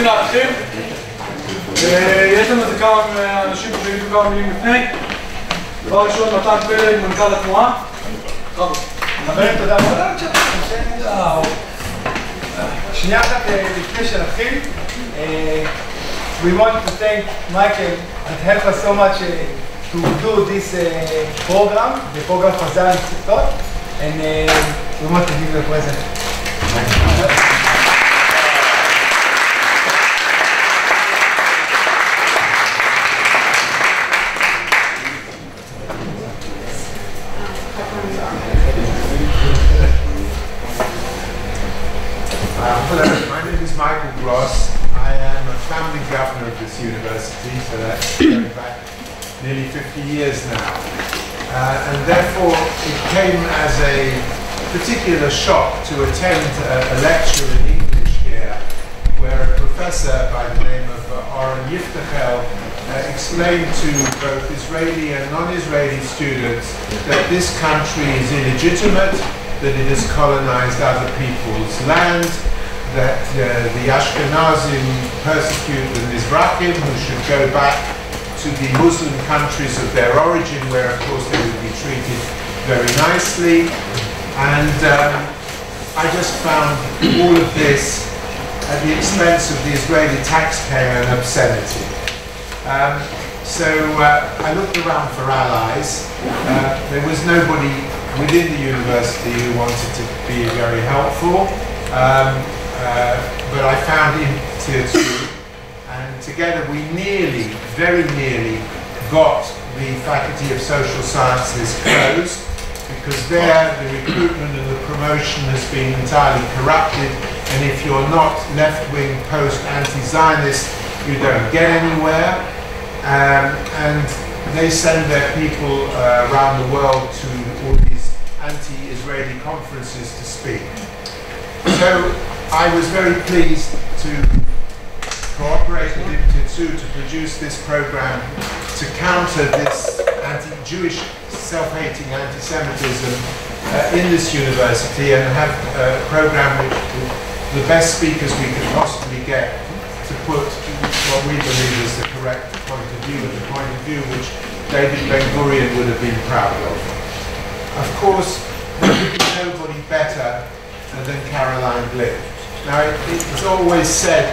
רוצים להתחיל. יש לנו איזה כמה אנשים שיגידו כמה מילים לפני. דבר ראשון, מתן פלג, מנכ"ל התנועה. חברים, תודה רבה. שנייה אחת לפני שנתחיל. We want to thank Michael that helped us so much to do this program, the program for Zion Institute, and we want to give you a present. Hello, my name is Michael Gross. I am a founding governor of this university, so that's going back nearly 50 years now. And therefore it came as a particular shock to attend a lecture in English here, where a professor by the name of Oren Yiftachel explained to both Israeli and non-Israeli students that this country is illegitimate, that it has colonized other people's land, that the Ashkenazim persecute the Mizrahim, who should go back to the Muslim countries of their origin, where of course they would be treated very nicely. And I just found all of this at the expense of the Israeli taxpayer an obscenity. So I looked around for allies. There was nobody within the university who wanted to be very helpful. But I found in Tier 2, and together we nearly, very nearly, got the Faculty of Social Sciences closed, because there the recruitment and the promotion has been entirely corrupted, and if you're not left-wing post-anti-Zionist, you don't get anywhere, and they send their people around the world to all these anti-Israeli conferences to speak. So I was very pleased to cooperate with Untitled to produce this program to counter this anti-Jewish, self-hating anti-Semitism in this university, and have a program with the best speakers we could possibly get to put what we believe is the correct point of view, and the point of view which David Ben-Gurion would have been proud of. Of course, there could be nobody better than Caroline Glick. Now, it's always said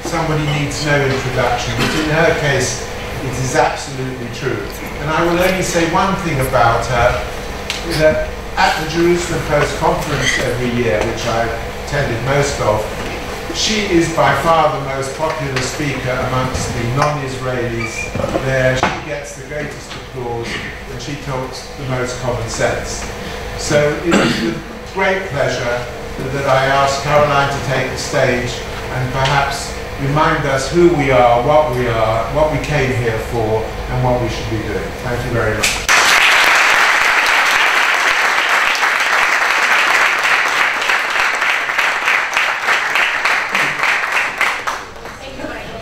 somebody needs no introduction, but in her case, it is absolutely true. And I will only say one thing about her, that at the Jerusalem Post conference every year, which I attended most of, she is by far the most popular speaker amongst the non-Israelis there. She gets the greatest applause, and she talks the most common sense. So it is with great pleasure that I asked Caroline to take the stage and perhaps remind us who we are, what we came here for, and what we should be doing. Thank you very much. Thank you, Michael.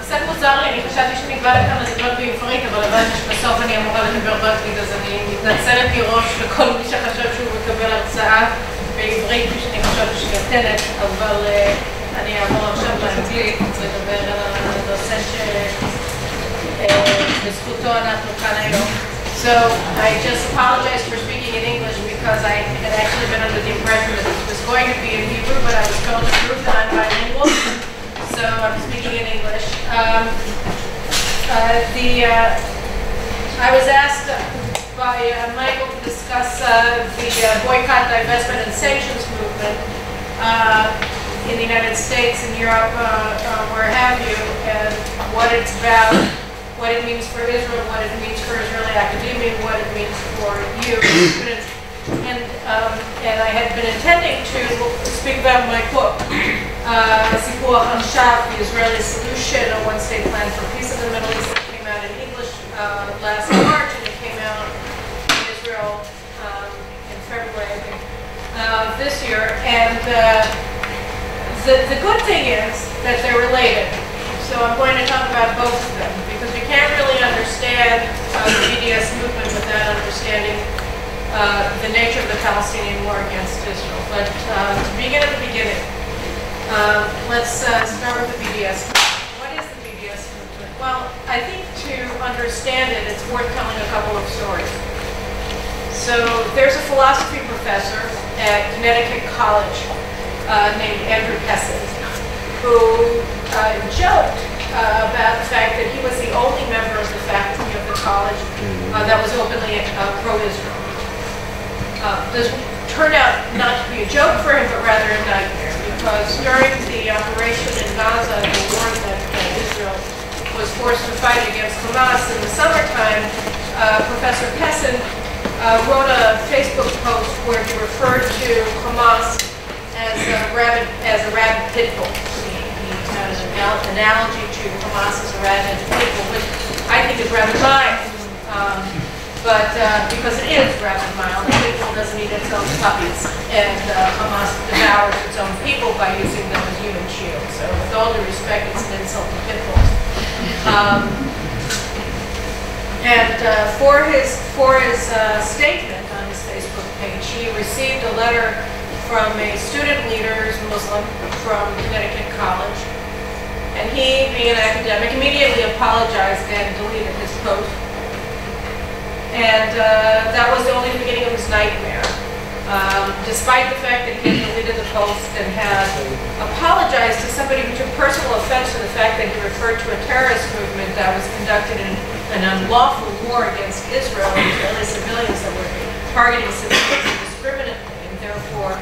קצת מוזר לי, אני חשבתי שנקבע לכמה דקות בעברית, אבל הבנתי שבסוף אני אמורה לדבר באנגלית, אז אני מתנצלת מראש לכל מי שחשב שהוא מקבל הרצאה בעברית, שאני חושבת שהיא נותנת, אבל אני אעבור עכשיו לאנגלית, לדבר על הנושא שבזכותו אנחנו כאן היום. So I just apologize for speaking in English because I had actually been under the impression that this was going to be in Hebrew, but I was told to prove that I'm bilingual, so I'm speaking in English. I was asked by Michael to discuss the boycott, divestment, and sanctions movement in the United States, in Europe, where have you, and what it's about, what it means for Israel, what it means for Israeli academia, what it means for you, students. And I had been intending to speak about my book, Sipuach Anshav, The Israeli Solution, a One-State Plan for Peace in the Middle East, that came out in English last March, and it came out in Israel in February, I think, this year. And the good thing is that they're related. So I'm going to talk about both of them, because we can't really understand the BDS movement without understanding the nature of the Palestinian war against Israel. But to begin at the beginning, Let's start with the BDS movement. What is the BDS movement? Well, I think to understand it, it's worth telling a couple of stories. So there's a philosophy professor at Connecticut College named Andrew Pessin, who joked about the fact that he was the only member of the faculty of the college that was openly pro-Israel. This turned out not to be a joke for him, but rather a nightmare, because during the operation in Gaza, the war that Israel was forced to fight against Hamas in the summertime, Professor Pessin wrote a Facebook post where he referred to Hamas as a rabid pit bull. He had an analogy to Hamas as a rabid pit bull, which I think is rather mild. But because it is rather mild, the pit bull doesn't eat its own puppies, and Hamas devours its own people by using them as human shields. So with all due respect, it's an insult to pit bulls. For his statement on his Facebook page, he received a letter from a student leader who's Muslim from Connecticut College, and he, being an academic, immediately apologized and deleted his post. And that was the only beginning of his nightmare. Despite the fact that he had deleted the post and had apologized to somebody who took personal offense to the fact that he referred to a terrorist movement that was conducted in an unlawful war against Israel and Israeli civilians that were targeting civilians indiscriminately, and therefore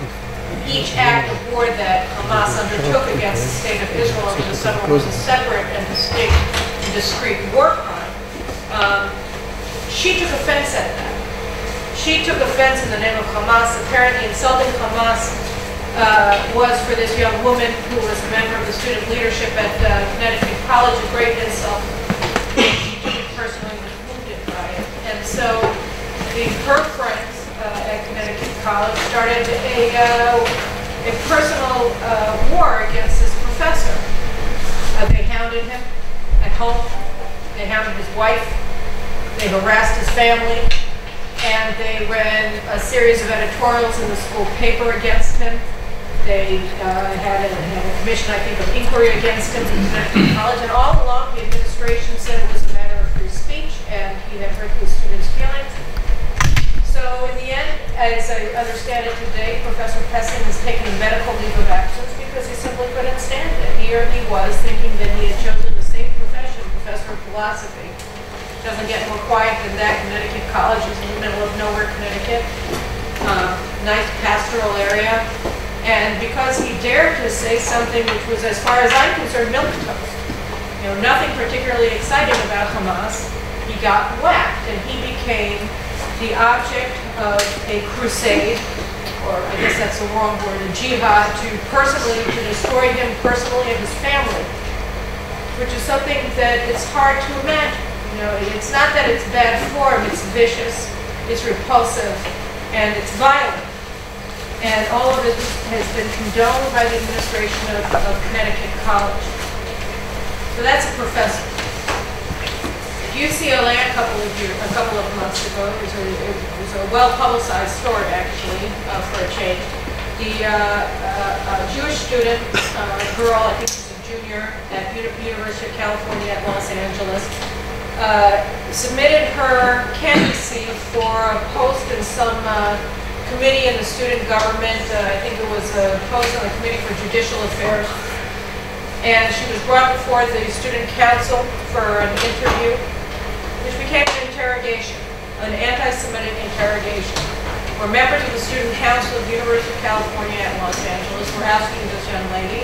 each act of war that Hamas undertook against the state of Israel over the summer was a separate and distinct and discrete war crime. She took offense at that. She took offense in the name of Hamas. Apparently insulting Hamas was for this young woman who was a member of the student leadership at Connecticut College a great insult. She took it personally and was wounded by it. And so her friends at Connecticut College started a personal war against this professor. They hounded him at home. They hounded his wife. They harassed his family, and they ran a series of editorials in the school paper against him. They had a commission, I think, of inquiry against him from Connecticut College, and all along the administration said it was a matter of free speech, and he had hurt the students' feelings. So in the end, as I understand it today, Professor Pessin has taken a medical leave of absence because he simply couldn't stand it. Here he was thinking that he had chosen the safe profession, professor of philosophy. Doesn't get more quiet than that. Connecticut College is in the middle of nowhere, Connecticut. Nice pastoral area. And because he dared to say something which was, as far as I'm concerned, milquetoast, nothing particularly exciting about Hamas, he got whacked, and he became the object of a crusade, or I guess that's the wrong word, a jihad, to destroy him personally and his family, which is something that it's hard to imagine. It's not that it's bad form, it's vicious, it's repulsive, and it's violent. And all of this has been condoned by the administration of Connecticut College. So that's a professor. At UCLA a couple of months ago, it was a well-publicized story, actually, for a change. A Jewish student, a girl, I think she's a junior at University of California at Los Angeles, submitted her candidacy for a post in some committee in the student government. I think it was a post on the Committee for Judicial Affairs. And she was brought before the student council for an interview, which became an interrogation, an anti-Semitic interrogation, where members of the student council of the University of California at Los Angeles were asking this young lady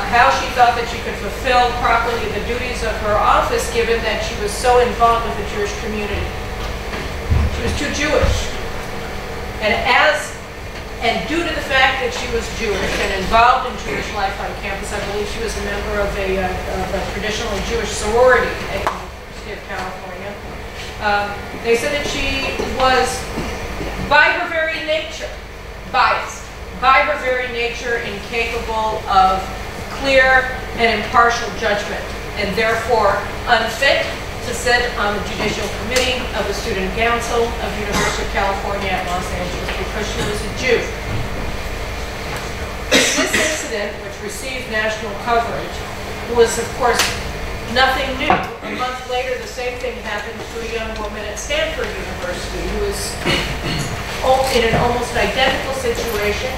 how she thought that she could fulfill properly the duties of her office, given that she was so involved with the Jewish community. She was too Jewish. And due to the fact that she was Jewish and involved in Jewish life on campus, I believe she was a member of a traditionally Jewish sorority at the University of California. They said that she was, by her very nature, biased. By her very nature, incapable of clear and impartial judgment, and therefore unfit to sit on the judicial committee of the student council of the University of California at Los Angeles because she was a Jew. This incident, which received national coverage, was, of course, nothing new. A month later, the same thing happened to a young woman at Stanford University who was in an almost identical situation,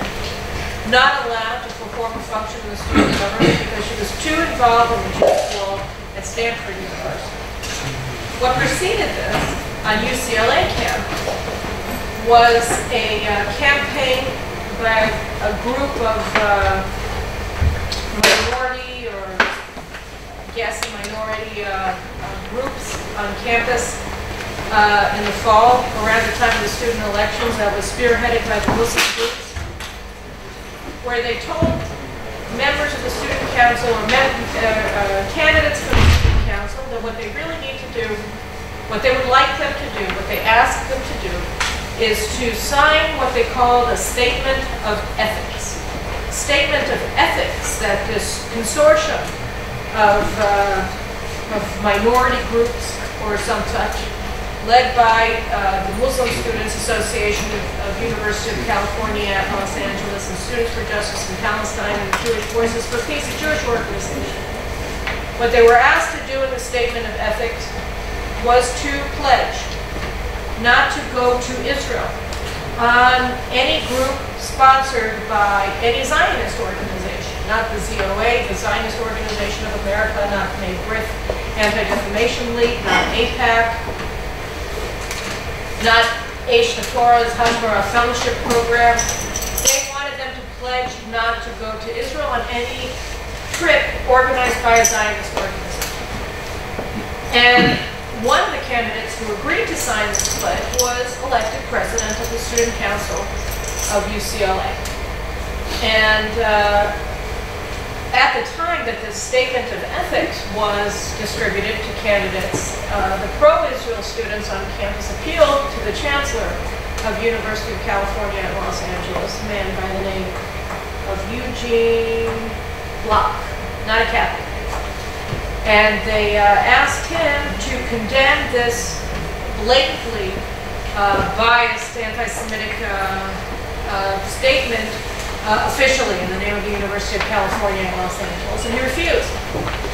not allowed to perform a function in the student government because she was too involved in the Jewish world at Stanford University. What preceded this on UCLA campus was a campaign by a group of minority or minority groups on campus in the fall, around the time of the student elections, that was spearheaded by the Muslim groups, where they told members of the student council or candidates for the student council that what they really need to do, what they would like them to do, what they asked them to do, is to sign what they called a statement of ethics. A statement of ethics that this consortium of minority groups or some such, led by the Muslim Students Association of University of California at Los Angeles and Students for Justice in Palestine and the Jewish Voices for Peace, a Jewish organization. What they were asked to do in the statement of ethics was to pledge not to go to Israel on any group sponsored by any Zionist organization, not the ZOA, the Zionist Organization of America, not NABRIF, Anti-Defamation League, not AIPAC, not Aish Torah's Hasbara Fellowship Program. They wanted them to pledge not to go to Israel on any trip organized by a Zionist organization. And one of the candidates who agreed to sign this pledge was elected president of the Student Council of UCLA. And at the time that this statement of ethics was distributed to candidates, the pro-Israel students on campus appealed to the chancellor of University of California at Los Angeles, a man by the name of Eugene Block, not a Catholic. And they asked him to condemn this blatantly biased anti-Semitic statement officially in the name of the University of California in Los Angeles, and he refused,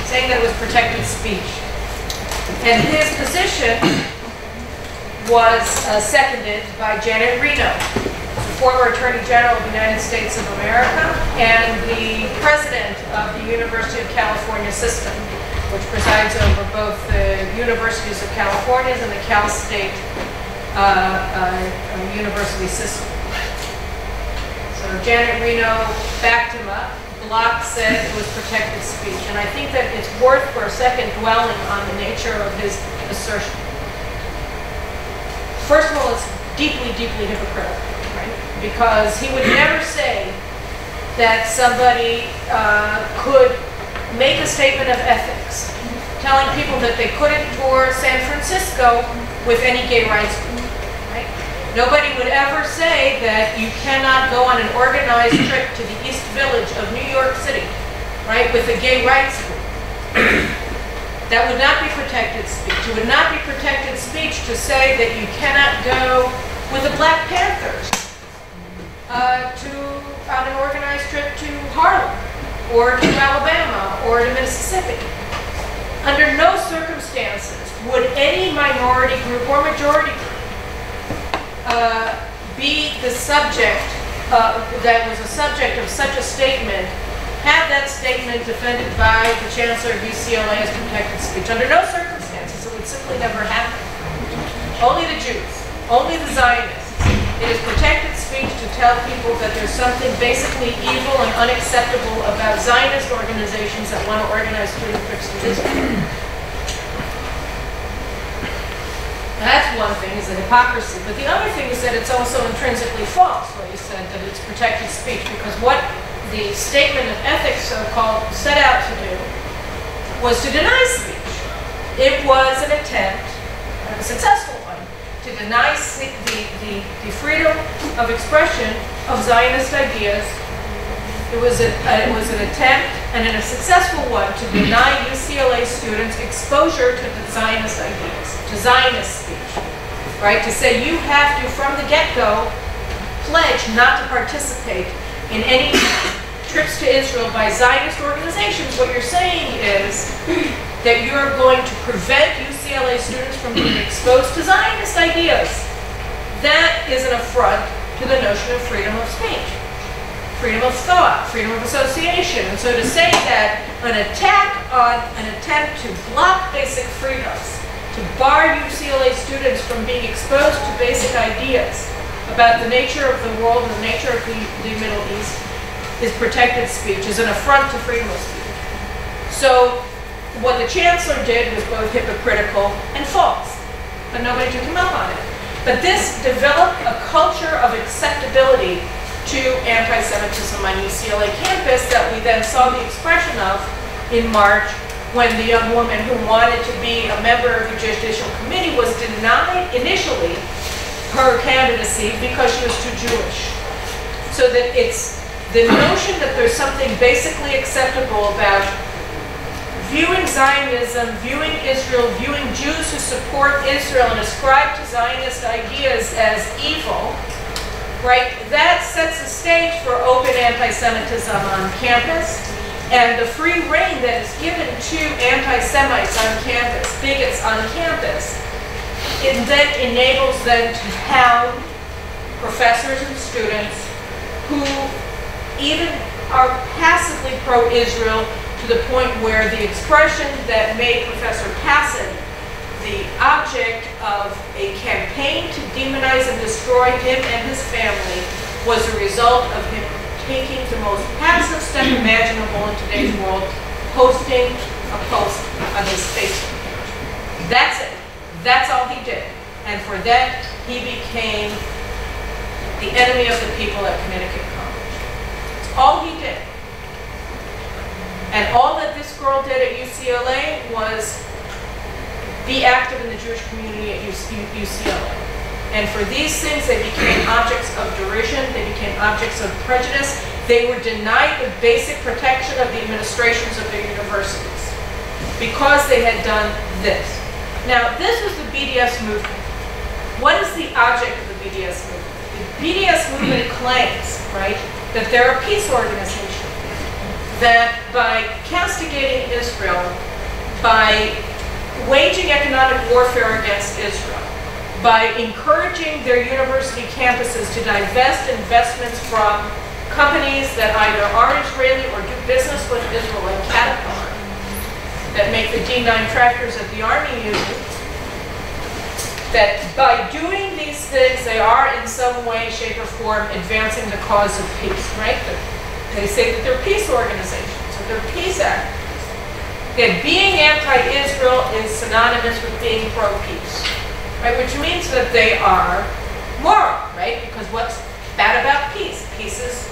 saying that it was protected speech. And his position was seconded by Janet Reno, the former Attorney General of the United States of America and the president of the University of California system, which presides over both the Universities of California and the Cal State University system. So Janet Reno backed him up. Block said it was protected speech. And I think that it's worth for a second dwelling on the nature of his assertion. First of all, it's deeply, deeply hypocritical, right? Because he would never say that somebody could make a statement of ethics telling people that they couldn't tour San Francisco with any gay rights group, right? Nobody would ever say that you cannot go on an organized trip to the East Village of New York City, right, with a gay rights group. That would not be protected speech. It would not be protected speech to say that you cannot go with the Black Panthers on an organized trip to Harlem or to Alabama or to Mississippi. Under no circumstances would any minority group or majority group be the subject, that was a subject of such a statement, have that statement defended by the chancellor of UCLA as protected speech. Under no circumstances, it would simply never happen. Only the Jews, only the Zionists. It is protected speech to tell people that there's something basically evil and unacceptable about Zionist organizations that want to organize student trips to Israel. That's one thing, is the hypocrisy. But the other thing is that it's also intrinsically false, what you said, that it's protected speech, because what the statement of ethics, so-called, set out to do was to deny speech. It was an attempt, a successful one, to deny the freedom of expression of Zionist ideas. It was an attempt, and a successful one, to deny UCLA students exposure to the Zionist ideas, to Zionist speech, right? To say you have to, from the get-go, pledge not to participate in any trips to Israel by Zionist organizations, what you're saying is that you're going to prevent UCLA students from being exposed to Zionist ideas. That is an affront to the notion of freedom of speech, freedom of thought, freedom of association. And so to say that an attack on an attempt to block basic freedoms, to bar UCLA students from being exposed to basic ideas about the nature of the world and the nature of the Middle East is protected speech, is an affront to freedom of speech. So what the chancellor did was both hypocritical and false, but nobody took him up on it. But this developed a culture of acceptability to anti-Semitism on UCLA campus that we then saw the expression of in March when the young woman who wanted to be a member of the Judicial Committee was denied initially her candidacy because she was too Jewish. So that it's the notion that there's something basically acceptable about viewing Zionism, viewing Israel, viewing Jews who support Israel and ascribe to Zionist ideas as evil, right? That sets the stage for open anti-Semitism on campus, and the free rein that is given to anti-Semites on campus, bigots on campus, it then enables them to hound professors and students who even are passively pro-Israel, to the point where the expression that made Professor Passon the object of a campaign to demonize and destroy him and his family was a result of him taking the most passive step imaginable in today's world, posting a post on his Facebook page. That's it. That's all he did. And for that, he became the enemy of the people at Connecticut College. That's all he did. And all that this girl did at UCLA was be active in the Jewish community at UCLA. And for these things, they became objects of derision, they became objects of prejudice. They were denied the basic protection of the administrations of their universities because they had done this. Now, this was the BDS movement. What is the object of the BDS movement? The BDS movement claims, right, that they're a peace organization, that by castigating Israel, by waging economic warfare against Israel, by encouraging their university campuses to divest investments from companies that either are Israeli or do business with Israel, like Caterpillar, that make the D9 tractors that the Army uses, that by doing these things, they are in some way, shape, or form advancing the cause of peace, right? They say that they're peace organizations, that they're peace actors. That being anti-Israel is synonymous with being pro-peace, right? Which means that they are moral, right? Because what's bad about peace? Peace is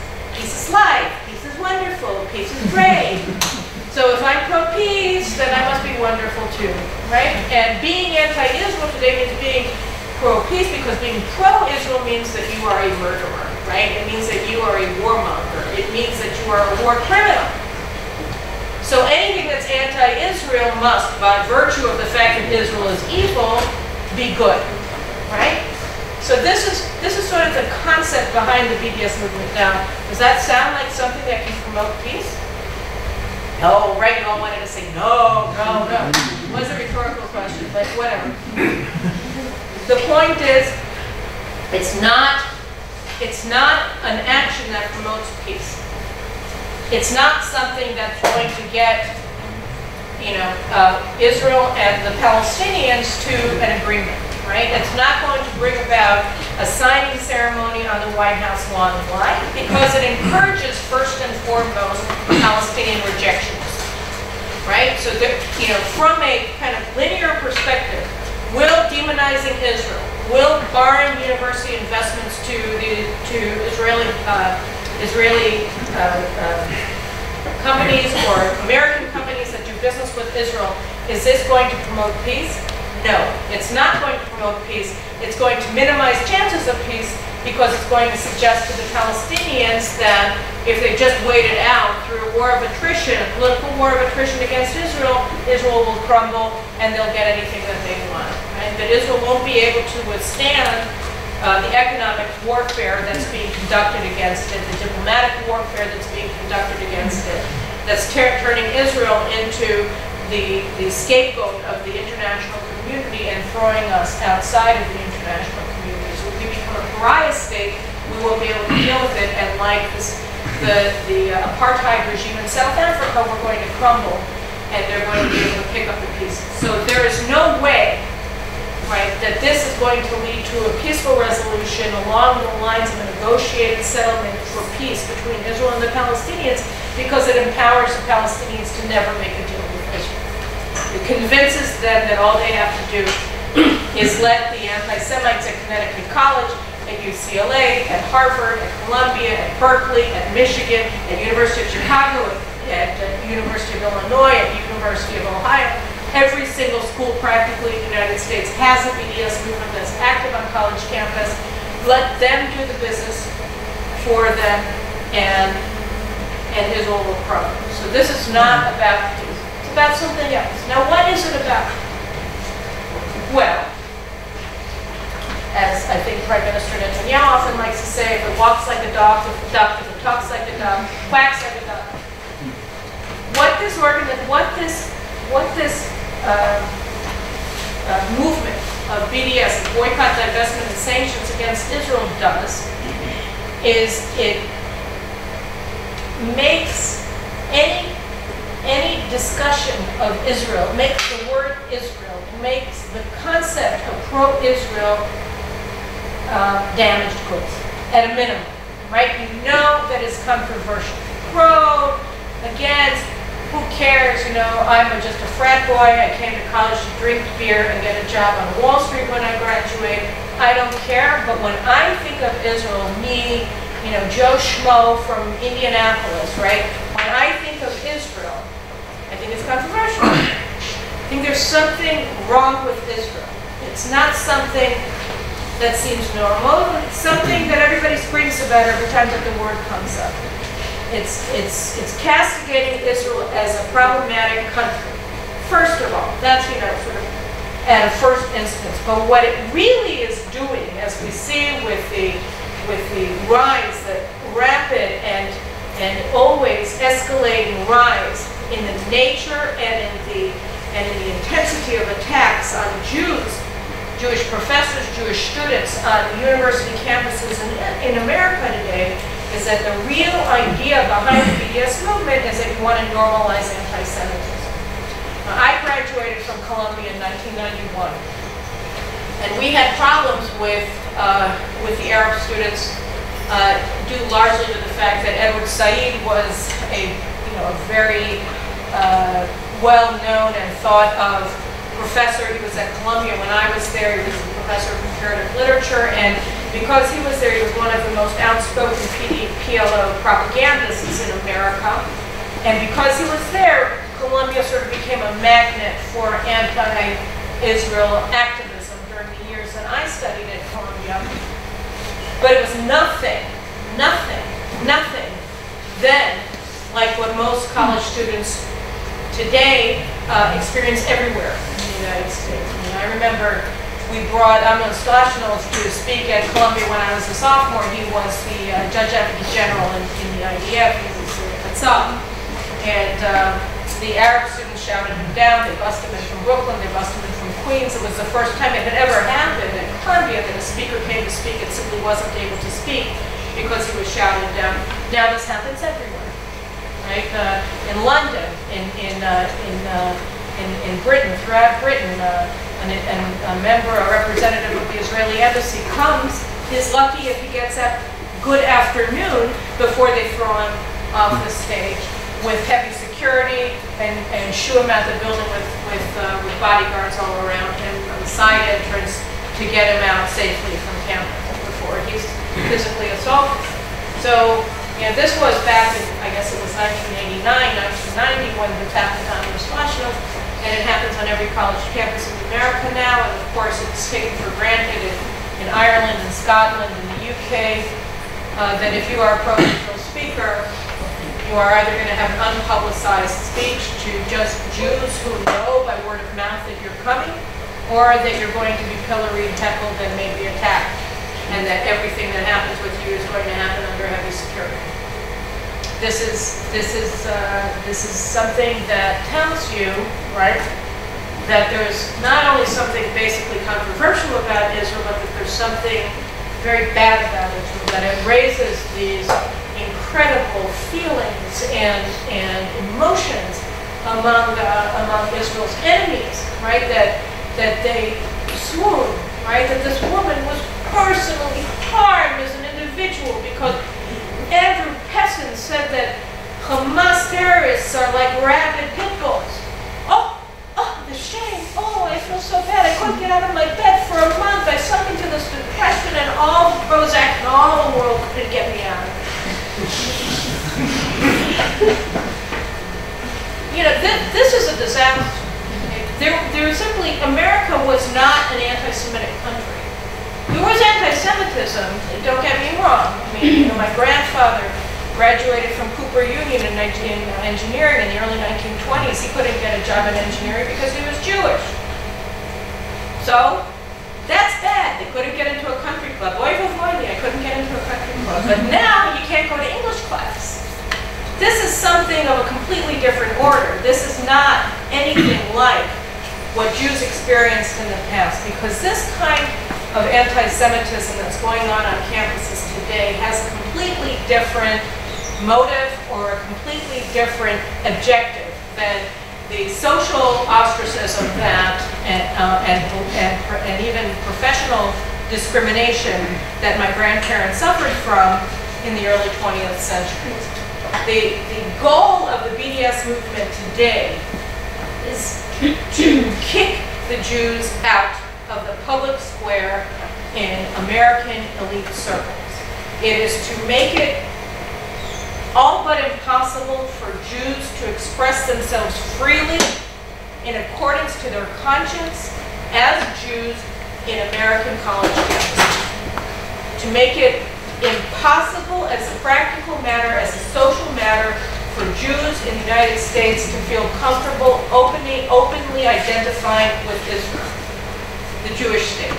life, peace is wonderful, peace is great. So if I'm pro-peace, then I must be wonderful too, right? And being anti-Israel today means being pro-peace, because being pro-Israel means that you are a murderer, right? It means that you are a warmonger. It means that you are a war criminal. So anything that's anti-Israel must, by virtue of the fact that Israel is evil, be good, right? So this is sort of the concept behind the BDS movement. Now, does that sound like something that can promote peace? No, right? You all wanted to say no, no, no. It was a rhetorical question, but whatever. The point is, it's not an action that promotes peace. It's not something that's going to get, Israel and the Palestinians to an agreement, right? It's not going to bring about a signing ceremony on the White House lawn. Why? Because it encourages, first and foremost, Palestinian rejectionism, right? So that, from a kind of linear perspective, will demonizing Israel, will barring university investments to Israeli companies or American companies that do business with Israel, is this going to promote peace? No, it's not going to promote peace. It's going to minimize chances of peace, because it's going to suggest to the Palestinians that if they just wait it out through a war of attrition, a political war of attrition against Israel, Israel will crumble and they'll get anything that they want. Right? That Israel won't be able to withstand the economic warfare that's being conducted against it, the diplomatic warfare that's being conducted against it, that's turning Israel into the scapegoat of the international community and throwing us outside of the international community. So if we become a pariah state, we won't be able to deal with it, and like the apartheid regime in South Africa, we're going to crumble, and they're going to be able to pick up the pieces. So there is no way, right, that this is going to lead to a peaceful resolution along the lines of a negotiated settlement for peace between Israel and the Palestinians, because it empowers the Palestinians to never make a deal with Israel. It convinces them that all they have to do is let the anti-Semites at Connecticut College, at UCLA, at Harvard, at Columbia, at Berkeley, at Michigan, at University of Chicago, at University of Illinois, at University of Ohio. Every single school practically in the United States has a BDS movement that's active on college campus. Let them do the business for them, and Israel will crumble. So this is not about peace. It's about something else. Now, what is it about? Well, as I think Prime Minister Netanyahu often likes to say, if it walks like a dog, if it ducks, if it talks like a dog, quacks like a dog. What this movement of BDS, boycott, divestment, and sanctions against Israel does is it makes any discussion of Israel, makes the word Israel, makes the concept of pro-Israel damaged goods, at a minimum, right? You know that it's controversial. Pro, against, who cares, you know, I'm just a frat boy, I came to college to drink beer and get a job on Wall Street when I graduate. I don't care, but when I think of Israel, me, you know, Joe Schmo from Indianapolis, right? When I think of Israel, I think it's controversial. I think there's something wrong with Israel. It's not something that seems normal. It's something that everybody screams about every time that the word comes up. It's castigating Israel as a problematic country. First of all, that's, you know, sort of at a first instance. But what it really is doing, as we see with the rise, the rapid and always escalating rise in the nature and in the intensity of attacks on Jews, Jewish professors, Jewish students on university campuses in America today, is that the real idea behind the BDS movement is that you want to normalize anti-Semitism. Now, I graduated from Columbia in 1991, and we had problems with the Arab students due largely to the fact that Edward Said was a very well-known and thought of professor. He was at Columbia when I was there. He was a professor of comparative literature, and because he was there, he was one of the most outspoken PLO propagandists in America. And because he was there, Columbia sort of became a magnet for anti-Israel activism during the years that I studied at Columbia. But it was nothing then like what most college students today experience everywhere in the United States. I mean, I remember we brought Amnon Stoshno to speak at Columbia when I was a sophomore. He was the Judge Advocate General in the IDF. He was at SOP. And the Arab students shouted him down. They busted him in from Brooklyn. They busted him in from Queens. It was the first time it had ever happened at Columbia that a speaker came to speak and simply wasn't able to speak because he was shouted down. Now this happens everywhere, right? In London, in Britain, throughout Britain, a member, a representative of the Israeli embassy comes. He's lucky if he gets up good afternoon before they throw him off the stage with heavy security and shoo him out the building with bodyguards all around him on the side entrance to get him out safely from campus before he's physically assaulted. So, you know, this was back in, I guess it was 1989, 1990 when the happened was Stoshno. And it happens on every college campus in America now, and of course it's taken for granted in Ireland and Scotland and the UK that if you are a pro-Israel speaker, you are either going to have an unpublicized speech to just Jews who know by word of mouth that you're coming, or that you're going to be pilloried, heckled, and maybe attacked and that everything that happens with you is going to happen under heavy security. This is something that tells you, right, that there's not only something basically controversial about Israel, but that there's something very bad about Israel, that it raises these incredible feelings and emotions among Israel's enemies, right? That they swoon, right? That this woman was personally harmed as an individual because Andrew Pessin said that Hamas terrorists are like rabid pit bulls. Oh, the shame. Oh, I feel so bad. I couldn't get out of my bed for a month. I sunk into this depression and all the Prozac and all the world couldn't get me out of it. You know, this is a disaster. There simply, America was not an anti-Semitic country. There was anti-Semitism, don't get me wrong. I mean, you know, my grandfather graduated from Cooper Union in engineering in the early 1920s. He couldn't get a job in engineering because he was Jewish. So, that's bad. They couldn't get into a country club. Oy vey, I couldn't get into a country club. But now you can't go to English class. This is something of a completely different order. This is not anything like what Jews experienced in the past, because this kind of anti-Semitism that's going on campuses today has a completely different motive or a completely different objective than the social ostracism that and even professional discrimination that my grandparents suffered from in the early 20th century. The goal of the BDS movement today is to kick the Jews out of the public square in American elite circles. It is to make it all but impossible for Jews to express themselves freely in accordance to their conscience as Jews in American college campuses. To make it impossible as a practical matter, as a social matter, for Jews in the United States to feel comfortable openly identifying with Israel, the Jewish state.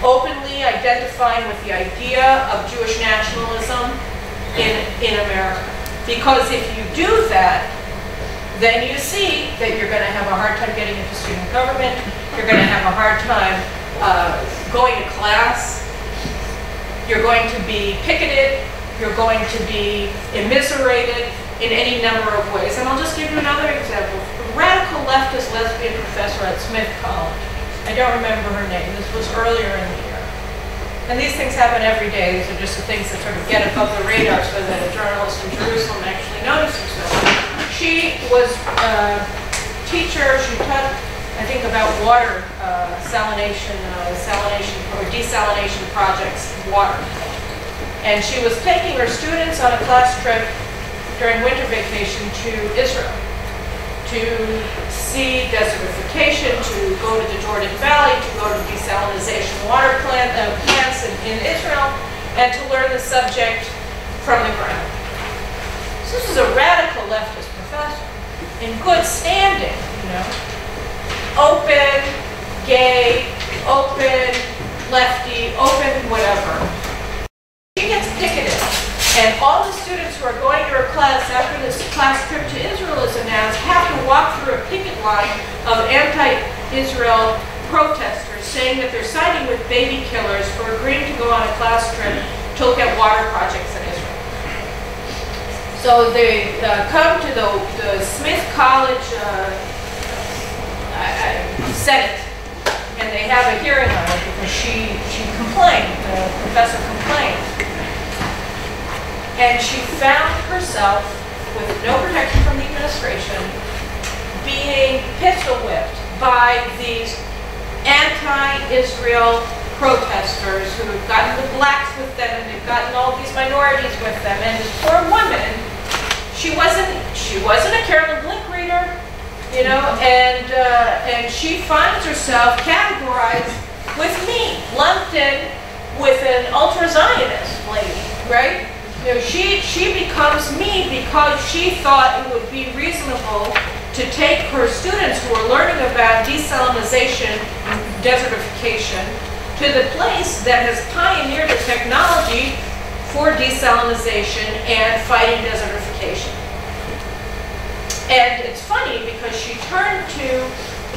Openly identifying with the idea of Jewish nationalism in America. Because if you do that, then you see that you're going to have a hard time getting into student government, you're going to have a hard time going to class, you're going to be picketed, you're going to be immiserated in any number of ways. And I'll just give you another example. A radical leftist lesbian professor at Smith College. I don't remember her name. This was earlier in the year. And these things happen every day. These are just the things that sort of get above the radar so that a journalist in Jerusalem actually notices them. She was a teacher. She taught, I think, about water salination or desalination projects of water. And she was taking her students on a class trip during winter vacation to Israel to see desertification, to go to the Jordan Valley, to go to desalination water plants in Israel, and to learn the subject from the ground. So this is a radical leftist professor in good standing, you know. Open, gay, open, lefty, open, whatever. She gets picketed, and all the students who are going to her class after this class trip to Israel is announced have to walk through a picket line of anti-Israel protesters saying that they're siding with baby killers for agreeing to go on a class trip to look at water projects in Israel. So they come to the Smith College Senate, and they have a hearing on it because she complained, the professor complained. And she found herself, with no protection from the administration, being pistol whipped by these anti-Israel protesters who have gotten the blacks with them and they've gotten all these minorities with them. And this poor woman, she wasn't a Carolyn Glick reader, you know, and she finds herself categorized with me, lumped in with an ultra-Zionist lady, right? You know, she becomes me because she thought it would be reasonable to take her students who are learning about desalination and desertification, to to the place that has pioneered the technology for desalinization and fighting desertification. And it's funny because she turned to,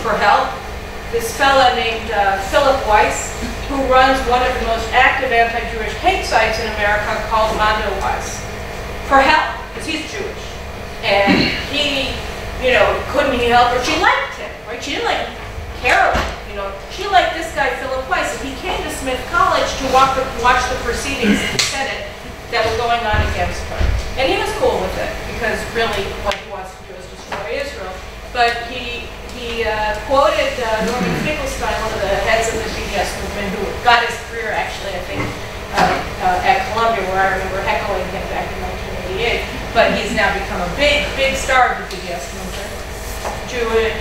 for help, this fella named Philip Weiss, who runs one of the most active anti-Jewish hate sites in America called Mondo Weiss, for help, because he's Jewish. And he, you know, couldn't he help her? She liked him, right? She didn't like Caroline, you know. She liked this guy, Philip Weiss, and he came to Smith College to watch the proceedings in the Senate that were going on against her. And he was cool with it, because really what he wants to do is destroy Israel. But he quoted Norman Finkelstein, one of the heads of the BDS movement, who got his career actually, I think, at Columbia, where I remember heckling him back in 1988. But he's now become a big, big star of the BDS movement. Jewish.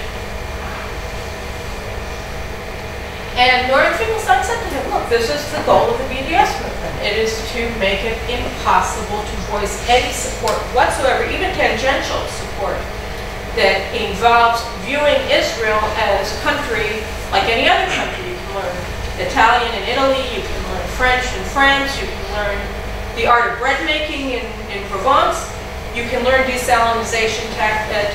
And Norman Finkelstein said to him, look, this is the goal of the BDS movement. It is to make it impossible to voice any support whatsoever, even tangential support, that involves viewing Israel as a country like any other country. You can learn Italian in Italy, you can learn French in France, you can learn the art of bread making in Provence, you can learn desalinization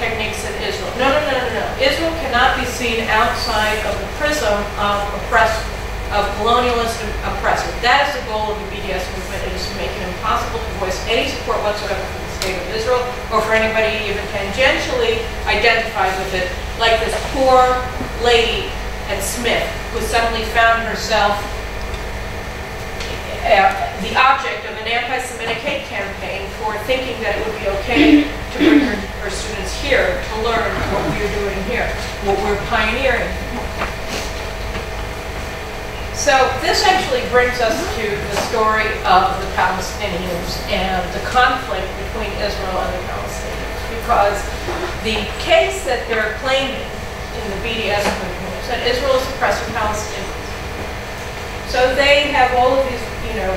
techniques in Israel. No, no, no, no, no. Israel cannot be seen outside of the prism of colonialist oppressor. That is the goal of the BDS movement. It is to make it impossible to voice any support whatsoever for the state of Israel, or for anybody even tangentially identified with it, like this poor lady at Smith, who suddenly found herself the object of an anti-Semitic hate campaign for thinking that it would be okay to bring her students here to learn what we're doing here, what we're pioneering. So this actually brings us to the story of the Palestinians and the conflict between Israel and the Palestinians, because the case that they're claiming in the BDS movement is that Israel is oppressing Palestinians. So they have all of these, you know,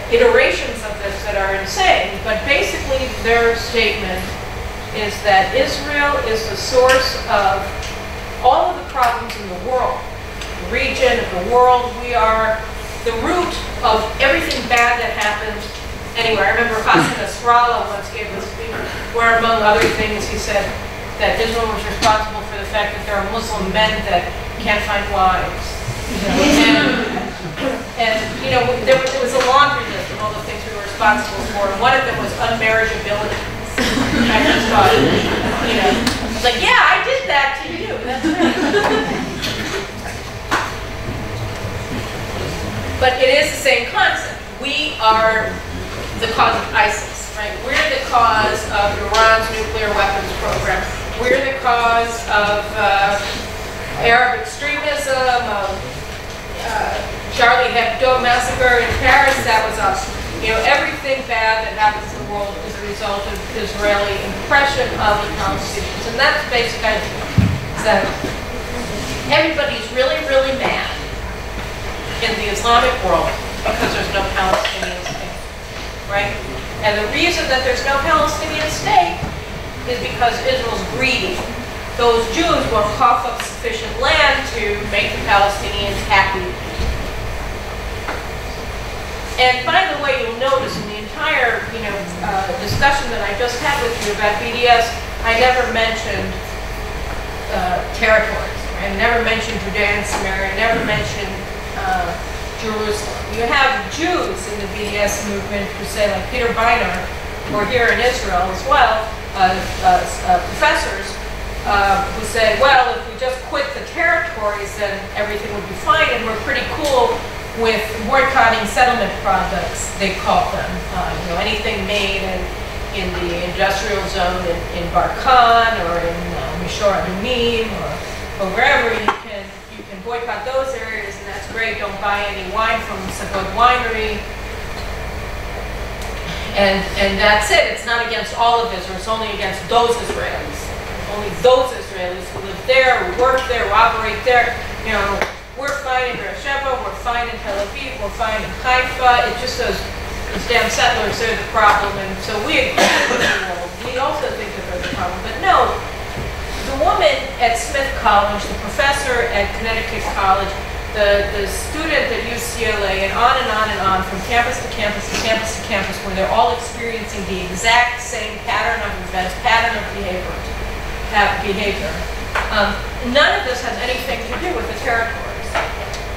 iterations of this that are insane, but basically their statement is that Israel is the source of all of the problems in the world, the region, of the world. We are the root of everything bad that happens anywhere. I remember Hassan Nasrallah once gave a speech where, among other things, he said that Israel was responsible for the fact that there are Muslim men that can't find wives. And you know, there was a laundry list of all the things we were responsible for, and one of them was unmarriageability. I just thought, you know, it's like, yeah, I did that to you. That's right. But it is the same concept. We are the cause of ISIS, right? We're the cause of Iran's nuclear weapons program. We're the cause of Arab extremism, of Charlie Hebdo massacre in Paris. That was us. You know, everything bad that happens in the world is a result of Israeli oppression of the Palestinians. And that's the basic idea. So everybody's really, really mad in the Islamic world because there's no Palestinian state, right? And the reason that there's no Palestinian state is because Israel's greedy. Those Jews will cough up sufficient land to make the Palestinians happy. And by the way, you'll notice in the entire, you know, discussion that I just had with you about BDS, I never mentioned territories. I never mentioned Judea and Samaria. I never mentioned Jerusalem. You have Jews in the BDS movement who say, like Peter Beinart, or here in Israel as well, professors who say, well, if we just quit the territories, then everything would be fine, and we're pretty cool with boycotting settlement products, they call them. You know, anything made in the industrial zone in Barkhan or in Mishor Adumim or wherever, you can boycott those areas, and that's great. Don't buy any wine from Sagod Winery. And that's it. It's not against all of Israel. It's only against those Israelis. Only those Israelis who live there, who work there, who operate there. You know, we're fine in Beersheba, we're fine in Tel Aviv, we're fine in Haifa. It's just those damn settlers, they're the problem. And so we agree with the world. We also think that they're the problem. But no, the woman at Smith College, the professor at Connecticut College, the student at UCLA, and on, from campus to campus to campus to campus, where they're all experiencing the exact same pattern of events, pattern of behavior. None of this has anything to do with the territories.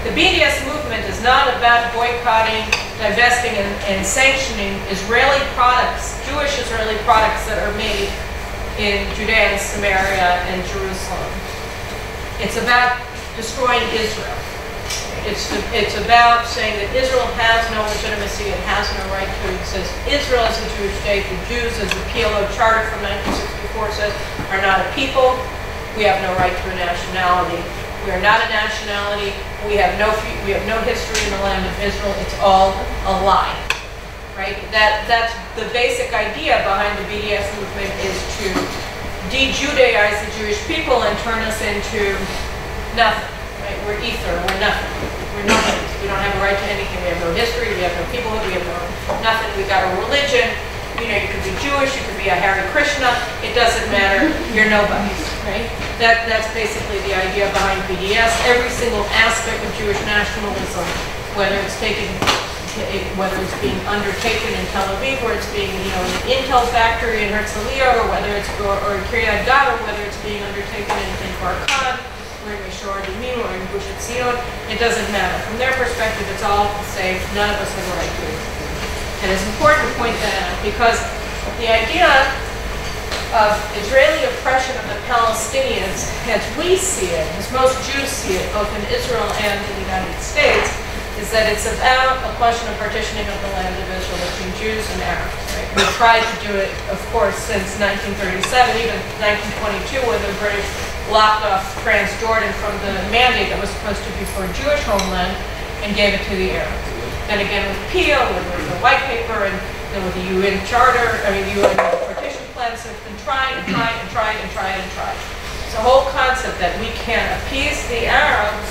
The BDS movement is not about boycotting, divesting, and sanctioning Israeli products, Jewish Israeli products that are made in Judea and Samaria and Jerusalem. It's about destroying Israel. It's about saying that Israel has no legitimacy, it has no right to exist. Israel is a Jewish state. The Jews, as the PLO Charter from 1964 says, are not a people. We have no right to a nationality. We are not a nationality. We have no history in the land of Israel. It's all a lie, right? That's the basic idea behind the BDS movement, is to de-Judaize the Jewish people and turn us into nothing, right? We're ether. We're nothing. We're nothing. We don't have a right to anything. We have no history. We have no people. We have no nothing. We got a religion. You know, you could be Jewish, you could be a Hare Krishna, it doesn't matter, you're nobody, right? That's basically the idea behind BDS. Every single aspect of Jewish nationalism, whether it's being undertaken in Tel Aviv, or it's being, you know, in the Intel factory in Herzliya, or whether it's, or in Kiryat Gat, or whether it's being undertaken in Barkan, or in Mishor Adumim, or in Gush Etzion, it doesn't matter. From their perspective, it's all the same. None of us have a right to it. And it's important to point that out, because the idea of Israeli oppression of the Palestinians, as we see it, as most Jews see it, both in Israel and in the United States, is that it's about a question of partitioning of the land of Israel between Jews and Arabs. Right? We tried to do it, of course, since 1937, even 1922, when the British locked off Transjordan from the mandate that was supposed to be for a Jewish homeland and gave it to the Arabs. And again with Peel, with the white paper, and then with the UN Charter, I mean the UN partition plans, have been trying and tried. It's a whole concept that we can appease the Arabs,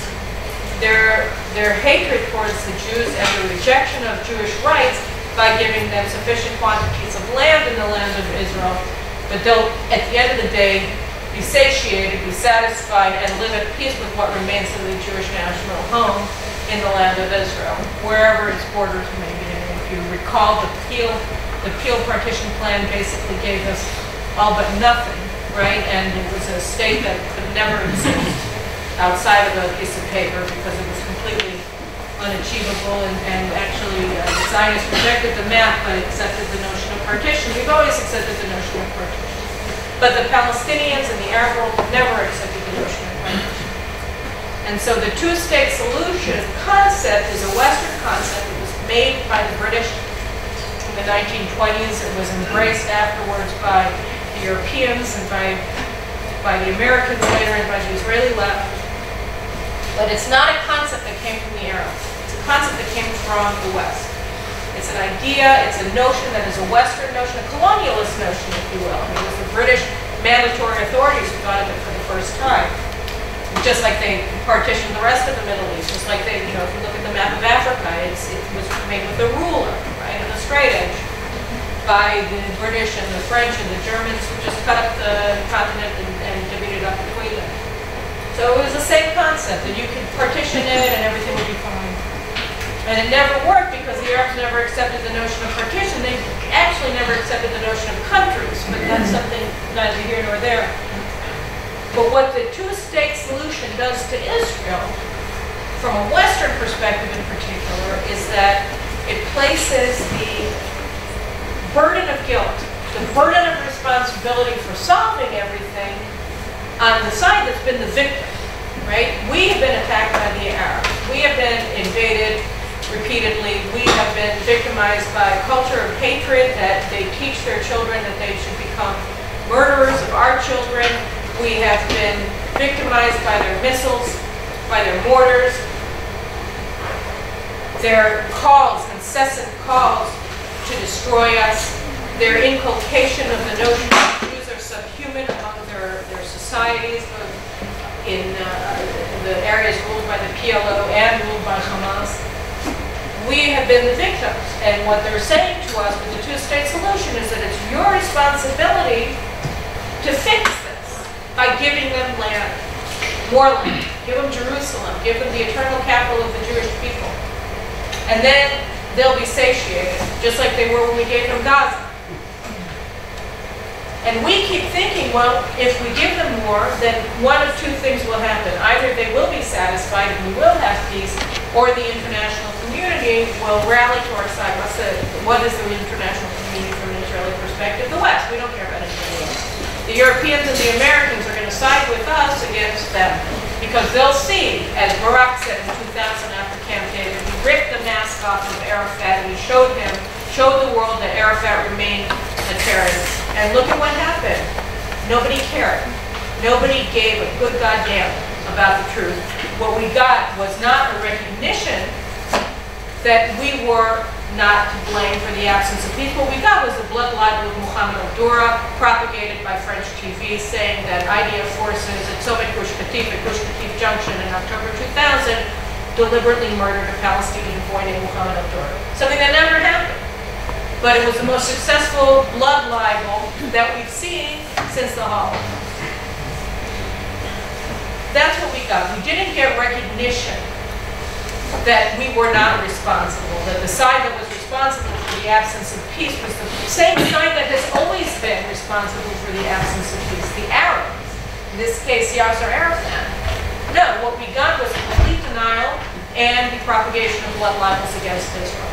their hatred towards the Jews and the rejection of Jewish rights, by giving them sufficient quantities of land in the land of Israel, but they'll, at the end of the day, be satiated, be satisfied, and live at peace with what remains of the Jewish national home in the land of Israel, wherever its borders may be. And if you recall, the Peel partition plan basically gave us all but nothing, right? And it was a state that could never exist outside of a piece of paper, because it was completely unachievable, and actually the Zionists rejected the map but accepted the notion of partition. We've always accepted the notion of partition. But the Palestinians and the Arab world never accepted the notion of partition. And so the two-state solution concept is a Western concept. It was made by the British in the 1920s. It was embraced afterwards by the Europeans and by the Americans later, and by the Israeli left. But it's not a concept that came from the Arabs. It's a concept that came from the West. It's an idea, it's a notion that is a Western notion, a colonialist notion, if you will. I mean, it was the British mandatory authorities who thought of it for the first time. Just like they partitioned the rest of the Middle East, just like they, you know, if you look at the map of Africa, it was made with a ruler, right, and a straight edge, by the British and the French and the Germans, who just cut up the continent and divided it up between them. So it was the same concept, that you could partition it and everything would be fine. And it never worked, because the Arabs never accepted the notion of partition. They actually never accepted the notion of countries, but that's something neither here nor there. But what the two-state solution does to Israel, from a Western perspective in particular, is that it places the burden of guilt, the burden of responsibility for solving everything, on the side that's been the victim, right? We have been attacked by the Arabs. We have been invaded repeatedly. We have been victimized by a culture of hatred that they teach their children that they should become murderers of our children. We have been victimized by their missiles, by their mortars, their calls, incessant calls to destroy us, their inculcation of the notion that Jews are subhuman among their societies, both in the areas ruled by the PLO and ruled by Hamas. We have been the victims, and what they're saying to us with the two-state solution is that it's your responsibility to fix this by giving them land, more land. give them Jerusalem, give them the eternal capital of the Jewish people. And then they'll be satiated, just like they were when we gave them Gaza. And we keep thinking, well, if we give them more, then one of two things will happen. Either they will be satisfied and we will have peace, or the international community will rally to our side. What is the international community from an Israeli perspective? The West. We don't care about anything else. The Europeans and the Americans are going to side with us against them, because they'll see, as Barak said in 2000 after Camp David, we ripped the mask off of Arafat and we showed the world that Arafat remained a terrorist. And look at what happened. Nobody cared. Nobody gave a good goddamn about the truth. What we got was not a recognition that we were not to blame for the absence of peace. What we got was the blood libel of Muhammad al-Dura, propagated by French TV, saying that IDF forces at Soviet Gush Katif at Gush Katif Junction in October 2000 deliberately murdered a Palestinian boy named Muhammad al-Dura. Something that never happened. But it was the most successful blood libel that we've seen since the Holocaust. That's what we got. We didn't get recognition that we were not responsible, that the side that was responsible for the absence of peace was the same side that has always been responsible for the absence of peace, the Arabs. In this case, Yasser Arafat. No, what we got was complete denial and the propagation of blood libels against Israel.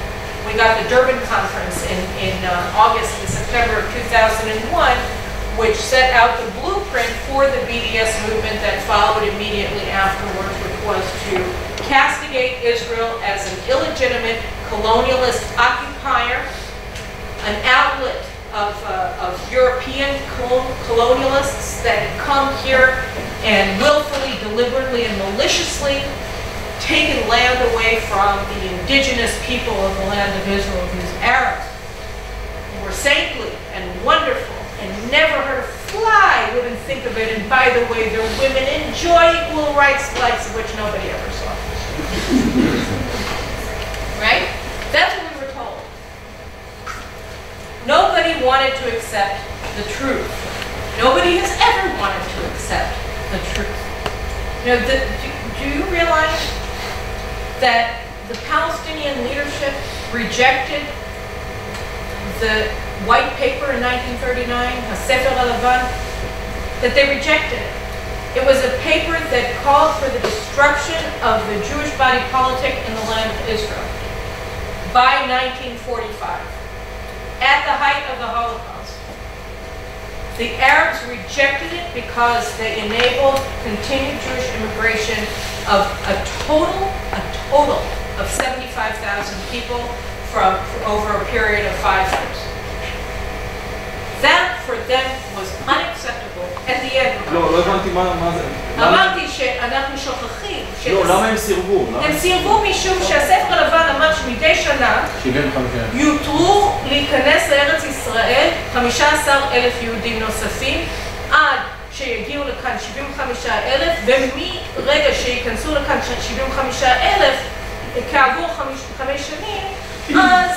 We got the Durban Conference in August and September of 2001, which set out the blueprint for the BDS movement that followed immediately afterwards, which was to castigate Israel as an illegitimate colonialist occupier, an outlet of European colonialists that had come here and willfully, deliberately, and maliciously taken land away from the indigenous people of the land of Israel, these Arabs, who were saintly and wonderful and never hurt a fly, wouldn't think of it, and by the way, their women enjoy equal rights, likes of which nobody ever saw. Right? That's what we were told. Nobody wanted to accept the truth. Nobody has ever wanted to accept the truth. You know, do you realize that the Palestinian leadership rejected the white paper in 1939, ה-ספר הלבן, that they rejected it. It was a paper that called for the destruction of the Jewish body politic in the land of Israel by 1945, at the height of the Holocaust. The Arabs rejected it because they enabled continued Jewish immigration of a total of 75,000 people for over a period of 5 years. That for them was unacceptable at the end. לא הבנתי מה זה. אמרתי שאנחנו שוכחים. לא, למה הם סירבו? הם סירבו משום שהספר הלבן אמר שמדי שנה יותרו להיכנס לארץ ישראל 15,000 יהודים נוספים עד שיגיעו לכאן 75,000, ומרגע שיכנסו לכאן 75,000 כעבור 5 שנים, אז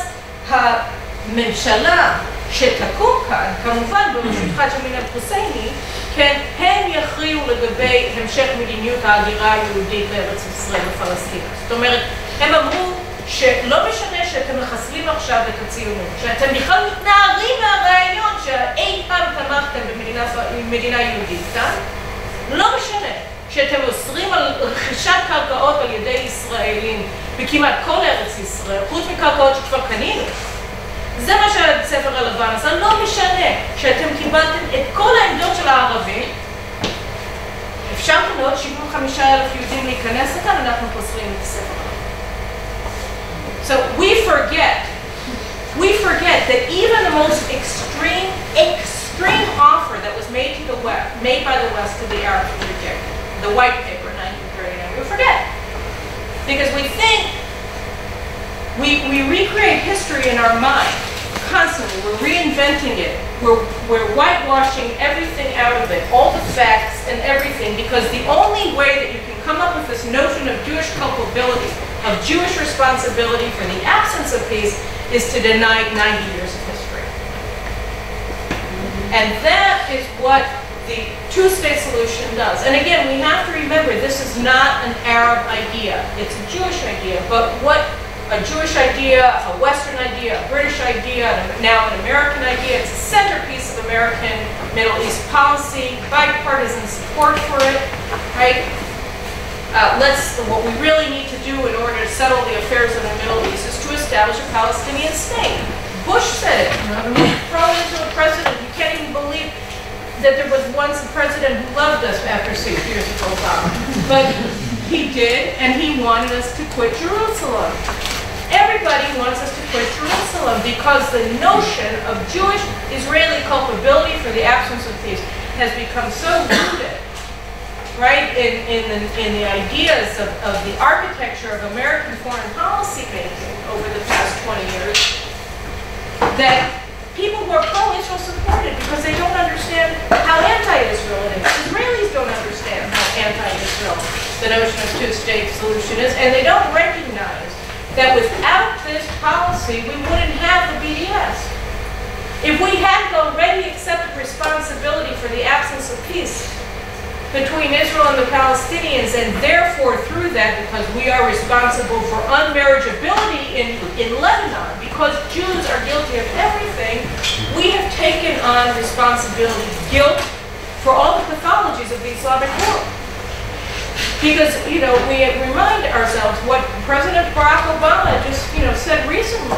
הממשלה שתקום כאן, כמובן בראשות חאג' אמין אל-חוסייני, כן, הם יכריעו לגבי המשך מדיניות ההגירה היהודית לארץ ישראל הפלסטינית. זאת אומרת, הם אמרו שלא משנה שאתם מחסלים עכשיו את הציונות, שאתם בכלל מתנערים מהרעיון שאי פעם תמכתם במדינה יהודית כאן, לא משנה שאתם אוסרים על רכישת קרקעות על ידי ישראלים בכמעט כל ארץ ישראל, חוץ מקרקעות שכבר קנינו. זה מה שהספר הלבן עשה, לא משנה שאתם קיבלתם את כל העמדות של הערבים, אפשרתם לעוד 75,000 יהודים להיכנס לכאן, אנחנו פוסלים את הספר הלבן. So we forget that even the most extreme offer that was made to the West, made by the West to the Arabs was rejected. The white paper in 1939, we forget. Because we think we recreate history in our mind constantly. We're reinventing it. We're whitewashing everything out of it, all the facts and everything, because the only way that you can come up with this notion of Jewish culpability, of Jewish responsibility for the absence of peace, is to deny 90 years of history. And that is what the two-state solution does. And again, we have to remember this is not an Arab idea. It's a Jewish idea. But what a Jewish idea, a Western idea, a British idea, and now an American idea, it's a centerpiece of American Middle East policy, bipartisan support for it, right? What we really need to do in order to settle the affairs of the Middle East is to establish a Palestinian state. Bush said it, the most pro-Israel president. You can't even believe that there was once a president who loved us after 6 years of Obama. But he did, and he wanted us to quit Jerusalem. Everybody wants us to quit Jerusalem because the notion of Jewish-Israeli culpability for the absence of peace has become so rooted, right, in the ideas of the architecture of American foreign policy making over the past 20 years that people who are pro-Israel support it because they don't understand how anti-Israel it is. Israelis don't understand how anti-Israel the notion of two-state solution is, and they don't recognize that without this policy, we wouldn't have the BDS. If we hadn't already accepted responsibility for the absence of peace between Israel and the Palestinians, and therefore through that, because we are responsible for unmarriageability in Lebanon, because Jews are guilty of everything, we have taken on responsibility, guilt, for all the pathologies of the Islamic world. Because, we remind ourselves what President Barack Obama just, said recently,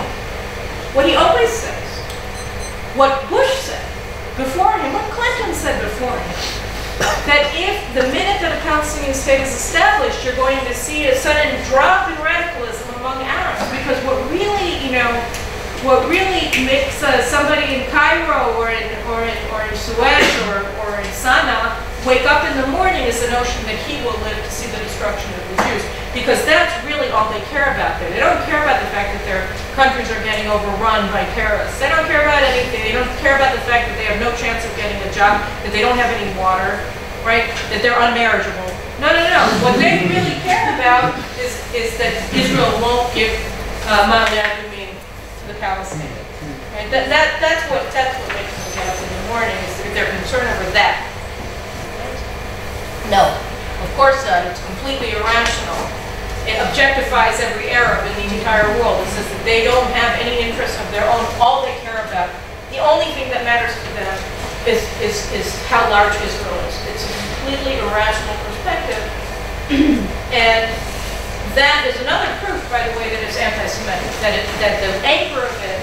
what he always says, what Bush said before him, what Clinton said before him, that if the minute that a Palestinian state is established, you're going to see a sudden drop in radicalism among Arabs. Because what really makes somebody in Cairo or in Suez or in Sana'a wake up in the morning is the notion that he will live to see the destruction of the Jews. Because that's really all they care about there. They don't care about the fact that their countries are getting overrun by terrorists. They don't care about anything. They don't care about the fact that they have no chance of getting a job, that they don't have any water, right? That they're unmarriageable. No. What they really care about is that Israel won't give Ma'ale Adumim to the Palestinians. Right? That's what makes them get up in the morning, is they're concerned over that. No, of course not. It's completely irrational. It objectifies every Arab in the entire world. It says that they don't have any interest of their own. All they care about, the only thing that matters to them is how large Israel is. It's a completely irrational perspective. And that is another proof, by the way, that it's anti-Semitic, that the anchor of it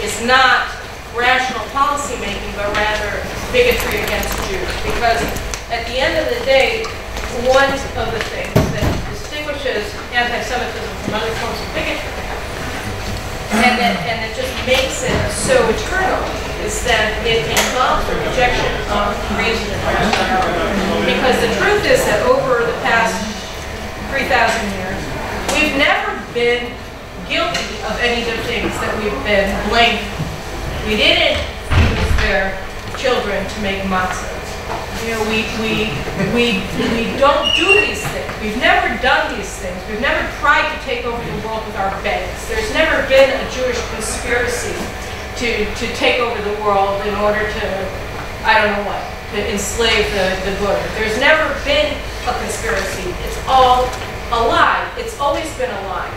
is not rational policy making, but rather bigotry against Jews. Because at the end of the day, one of the things that distinguishes anti-Semitism from other forms of bigotry, and it just makes it so eternal, is that it involves the rejection of reason and rationality. Because the truth is that over the past 3,000 years, we've never been guilty of any of the things that we've been blamed for. We didn't use their children to make matzah. We don't do these things. We've never done these things. We've never tried to take over the world with our banks. There's never been a Jewish conspiracy to take over the world in order to, I don't know what, to enslave the Buddha. There's never been a conspiracy. It's all a lie. It's always been a lie.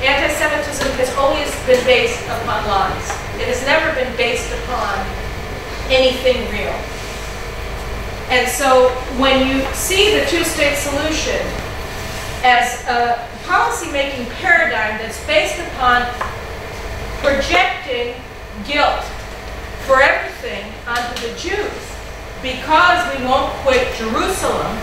Anti-Semitism has always been based upon lies. It has never been based upon anything real. And so when you see the two-state solution as a policy-making paradigm that's based upon projecting guilt for everything onto the Jews because we won't quit Jerusalem,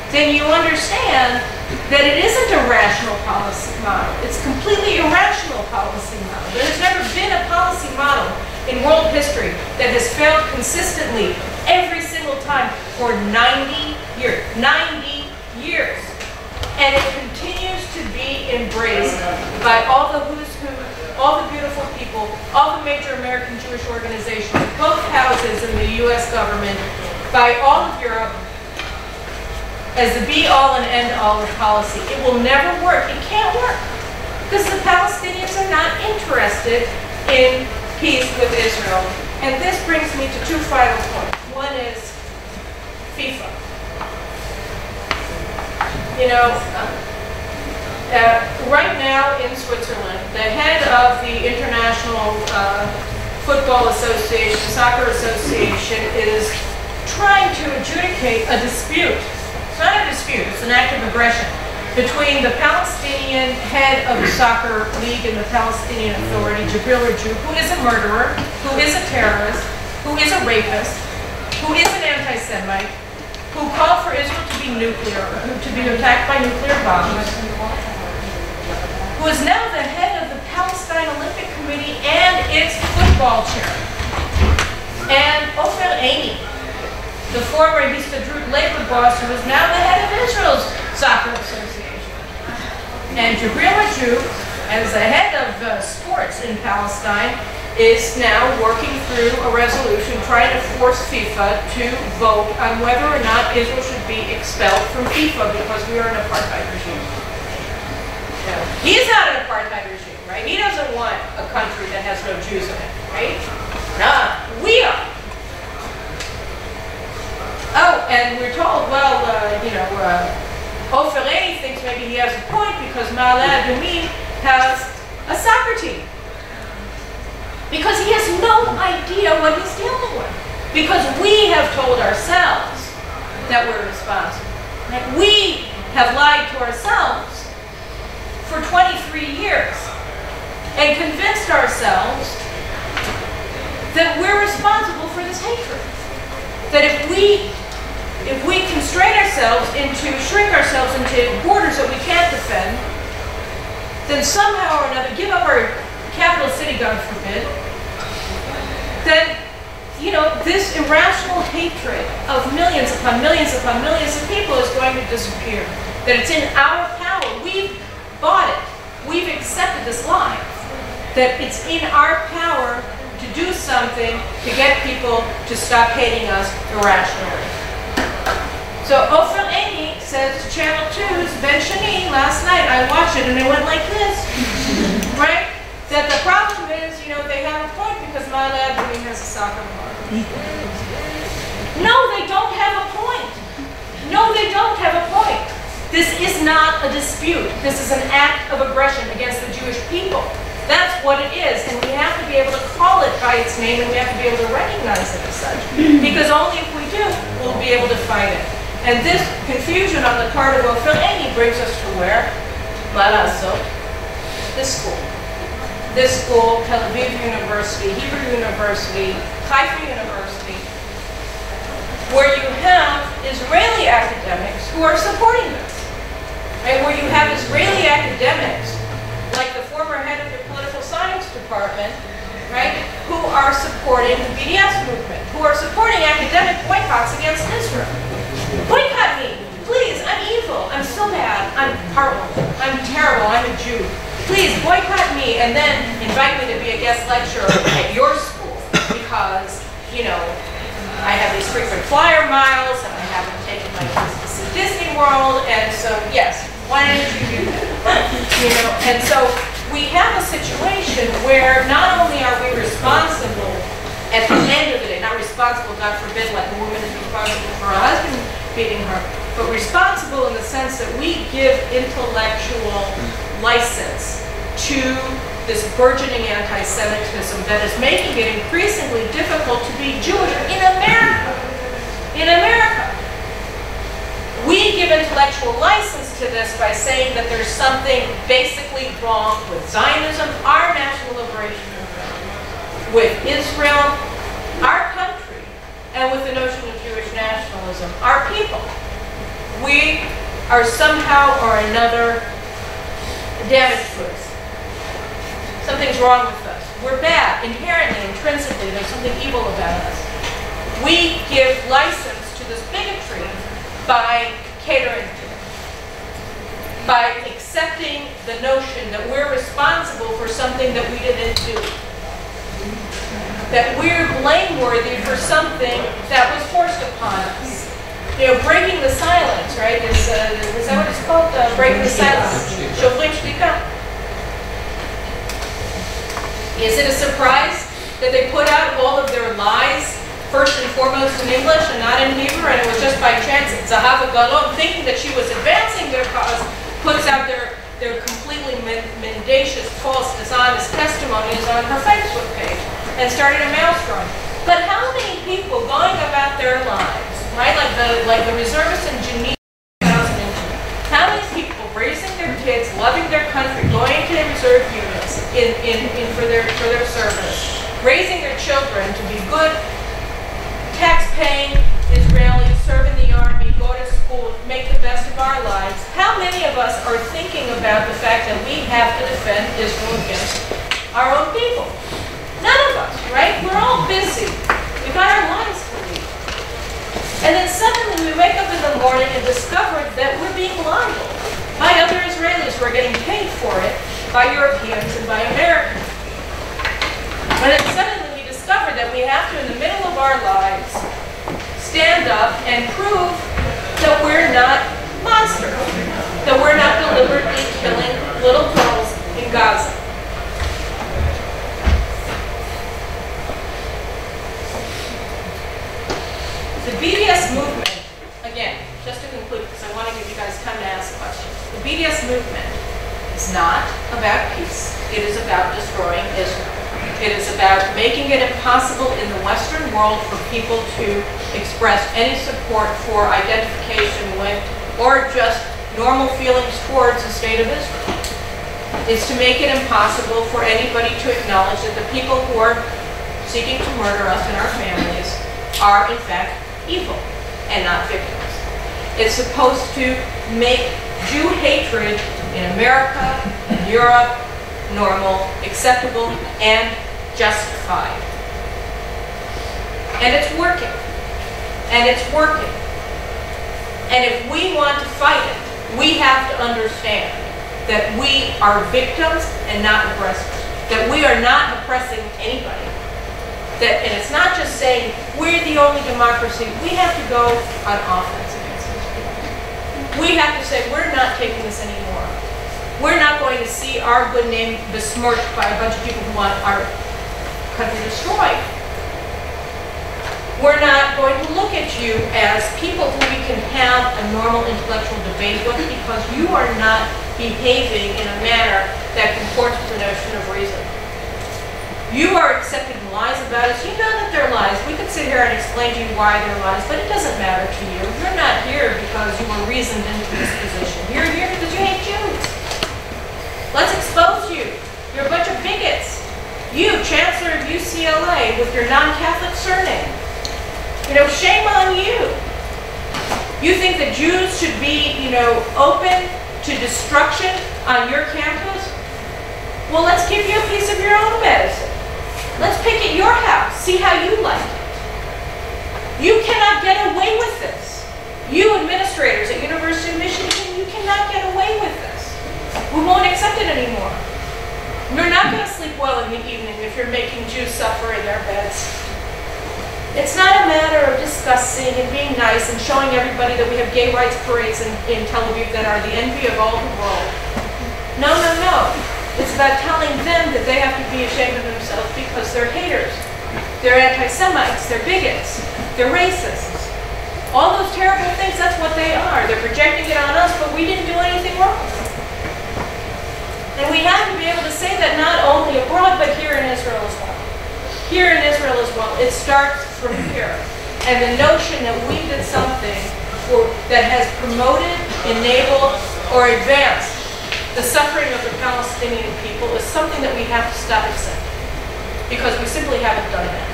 then you understand that it isn't a rational policy model. It's completely irrational policy model. There's never been a policy model in world history that has failed consistently every single time for 90 years. 90 years. And it continues to be embraced by all the who's who, all the beautiful people, all the major American Jewish organizations, both houses in the US government, by all of Europe, as the be-all and end-all of policy. It will never work. It can't work. Because the Palestinians are not interested in peace with Israel. And this brings me to two final points. One is FIFA. You know, right now in Switzerland, the head of the International Football Association, Soccer Association, is trying to adjudicate a dispute. It's not a dispute, it's an act of aggression between the Palestinian head of the soccer league and the Palestinian Authority, Jibril Rajoub, who is a murderer, who is a terrorist, who is a rapist, who is an anti-Semite, who called for Israel to be attacked by nuclear bombs, who is now the head of the Palestine Olympic Committee and its football chair. And Ofer Eini, the former Histadrut labor boss, who is now the head of Israel's Soccer Association. And Jibril Rajoub, as the head of sports in Palestine, is now working through a resolution trying to force FIFA to vote on whether or not Israel should be expelled from FIFA because we are an apartheid regime. Now, he's not an apartheid regime, right? He doesn't want a country that has no Jews in it, right? Nah, we are. Oh, and we're told, well, Ofer Eini thinks maybe he has a point because Ma'ale Adumim has a soccer team. Because he has no idea what he's dealing with. Because we have told ourselves that we're responsible. Like we have lied to ourselves for 23 years and convinced ourselves that we're responsible for this hatred. That if we shrink ourselves into borders that we can't defend, then somehow or another give up our capital city, God forbid, then, this irrational hatred of millions upon millions upon millions of people is going to disappear. That it's in our power. We've bought it. We've accepted this lie. That it's in our power to do something to get people to stop hating us irrationally. So Ofer Eini says to Channel 2's Ben Shani last night, I watched it and it went like this, right? That the problem is, they have a point because Ma'ale Adumim has a soccer club. No, they don't have a point. No, they don't have a point. This is not a dispute. This is an act of aggression against the Jewish people. That's what it is, and we have to be able to call it by its name, and we have to be able to recognize it as such. Because only if we do, we'll be able to fight it. And this confusion on the part of Ofer Eini brings us to where? This school. This school, Tel Aviv University, Hebrew University, Haifa University, where you have Israeli academics who are supporting this. Right? Where you have Israeli academics, like the former head of the political science department, right, who are supporting the BDS movement, who are supporting academic boycotts against Israel. Boycott me, please, I'm evil, I'm so bad, I'm horrible, I'm terrible, I'm a Jew. Please boycott me and then invite me to be a guest lecturer at your school because, I have these frequent flyer miles and I haven't taken my kids to see Disney World, and so, yes, why don't you do that? And so we have a situation where not only are we responsible at the end of the day, not responsible, God forbid, like a woman is responsible for her husband beating her, but responsible in the sense that we give intellectual license to this burgeoning anti-Semitism that is making it increasingly difficult to be Jewish in America. In America. We give intellectual license to this by saying that there's something basically wrong with Zionism, our national liberation movement, with Israel, our country, and with the notion of Jewish nationalism, our people. We are somehow or another damaged goods. Something's wrong with us. We're bad, inherently, intrinsically. There's something evil about us. We give license to this bigotry by catering to it, by accepting the notion that we're responsible for something that we didn't do, that we're blameworthy for something that was forced upon us. Breaking the silence, right? Is that what it's called? Breaking the silence. Shofrim shtika. Is it a surprise that they put out all of their lies first and foremost in English and not in Hebrew, and it was just by chance that Zahava Galon, thinking that she was advancing their cause, puts out their completely mendacious, false, dishonest testimonies on her Facebook page and started a maelstrom. But how many people going about their lives, right, like the reservists in Geneva, how many people raising their kids, loving their country, going to the reserve units for their service, raising their children to be good, tax-paying Israelis, serve in the army, go to school, make the best of our lives. How many of us are thinking about the fact that we have to defend Israel against our own people? None of us, right? We're all busy. We've got our lives to lead. And then suddenly we wake up in the morning and discover that we're being libeled by other Israelis who are getting paid for it, by Europeans and by Americans. And then suddenly we discover that we have to, in the middle of our lives, stand up and prove that we're not monsters, that we're not deliberately killing little girls in Gaza. The BDS movement, again, just to conclude, because I want to give you guys time to ask questions. The BDS movement is not about peace. It is about destroying Israel. It is about making it impossible in the Western world for people to express any support for identification with or just normal feelings towards the state of Israel. It's to make it impossible for anybody to acknowledge that the people who are seeking to murder us and our families are in fact evil and not victims. It's supposed to make Jew hatred in America and Europe normal, acceptable, and justified. And it's working. And it's working. And if we want to fight it, we have to understand that we are victims and not aggressors. That we are not oppressing anybody. And it's not just saying we're the only democracy. We have to go on offense against this. We have to say we're not taking this anymore. We're not going to see our good name besmirched by a bunch of people who want our country destroyed. We're not going to look at you as people who we can have a normal intellectual debate with because you are not behaving in a manner that comports with the notion of reason. You are accepting lies about us. You know that they're lies. We could sit here and explain to you why they're lies, but it doesn't matter to you. You're not here because you were reasoned into this position. You're here because you hate Jews. Let's expose you. You're a bunch of bigots. You, Chancellor of UCLA, with your non-Catholic surname. You know, shame on you. You think that Jews should be, open to destruction on your campus? Well, let's give you a piece of your own medicine. Let's pick at your house. See how you like it. You cannot get away with this. You administrators at University of Michigan, you cannot get away with this. We won't accept it anymore. You're not going to sleep well in the evening if you're making Jews suffer in their beds. It's not a matter of discussing and being nice and showing everybody that we have gay rights parades in Tel Aviv that are the envy of all the world. No, no, no. It's about telling them that they have to be ashamed of themselves because they're haters. They're anti-Semites. They're bigots. They're racists. All those terrible things, that's what they are. They're projecting it on us, but we didn't do anything wrong. And we have to be able to say that not only abroad, but here in Israel as well. Here in Israel as well. It starts from here. And the notion that we did something that has promoted, enabled, or advanced the suffering of the Palestinian people is something that we have to stop accepting. Because we simply haven't done that.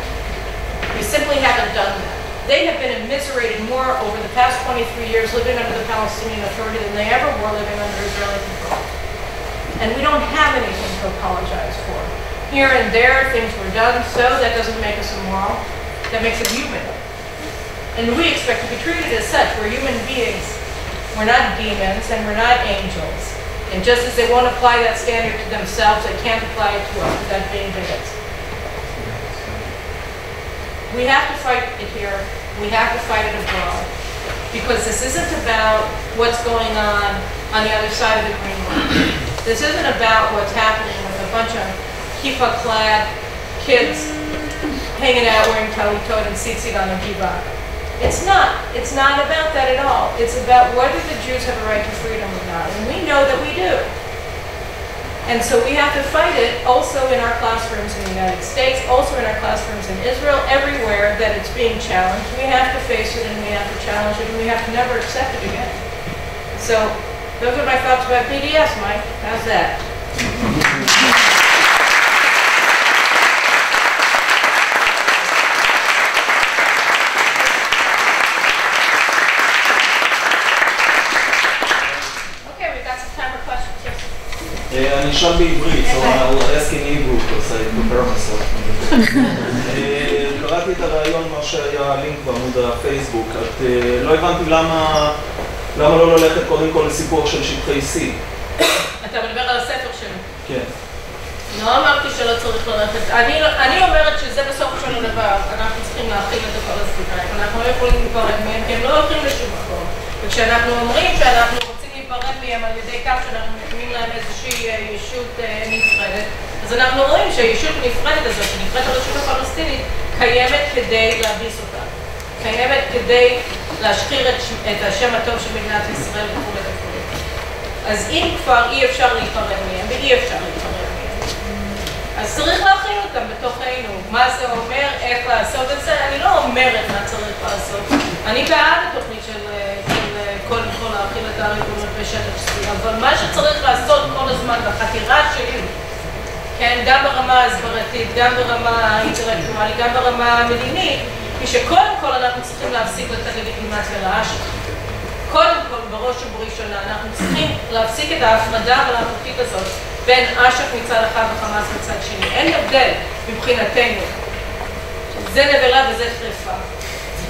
We simply haven't done that. They have been immiserated more over the past 23 years living under the Palestinian Authority than they ever were living under Israeli control. And we don't have anything to apologize for. Here and there, things were done, so that doesn't make us immoral. That makes us human. And we expect to be treated as such. We're human beings. We're not demons, and we're not angels. And just as they won't apply that standard to themselves, they can't apply it to us without being bigots. We have to fight it here. We have to fight it abroad. Because this isn't about what's going on the other side of the green line. This isn't about what's happening with a bunch of kippah-clad kids hanging out wearing talitot and tzitzit on a kiva. It's not. It's not about that at all. It's about whether the Jews have a right to freedom or not, and we know that we do. And so we have to fight it also in our classrooms in the United States, also in our classrooms in Israel, everywhere that it's being challenged. We have to face it and we have to challenge it and we have to never accept it again. So those are my thoughts about BDS, Mike. How's that? Okay, we've got some time for questions. Yes. אני אשאל בעברית, so I'll ask in Hebrew, because I prepare myself. קראתי את הרעיון, מה שהיה לינק בעמוד הפייסבוק. לא הבנתי למה לא ללכת קודם כל לסיפור של שטחי C. אתה מדבר על הספר שלו. כן. לא אמרתי שלא צריך ללכת. אני אומרת שזה בסוף של הדבר. אנחנו צריכים להכיל את הפלסטינאים. אנחנו לא יכולים להיפרד מהם, כי הם לא הולכים לשום מקום. וכשאנחנו אומרים שאנחנו רוצים להיפרד מהם על ידי כך שאנחנו מקימים להם איזושהי ישות נפרדת, אז אנחנו רואים שהישות הנפרדת הזאת, שנקראת הרשות הפלסטינית, קיימת כדי להביס אותה. קיימת כדי להשחיר את השם הטוב של מדינת ישראל וכו' וכו'. אז אם כבר אי אפשר להיפרד מהם, ואי אפשר להיפרד מהם, אז צריך להכיל אותם בתוכנו. מה זה אומר, איך לעשות את זה? אני לא אומרת מה צריך לעשות. אני בעד התוכנית של קודם כל להכיל את הריבונות בשטח C, אבל מה שצריך לעשות כל הזמן בחקירה שלי, כן, גם ברמה ההסברתית, גם ברמה האינטלקטואלית, גם ברמה המדינית, היא שקודם כל אנחנו צריכים להפסיק לתת לגיטימציה לאש"ף. קודם כל, בראש ובראשונה, אנחנו צריכים להפסיק את ההפרדה המלאכותית הזאת בין אש"ף מצד אחד וחמאס מצד שני. אין הבדל מבחינתנו. זה נבלה וזה טרפה.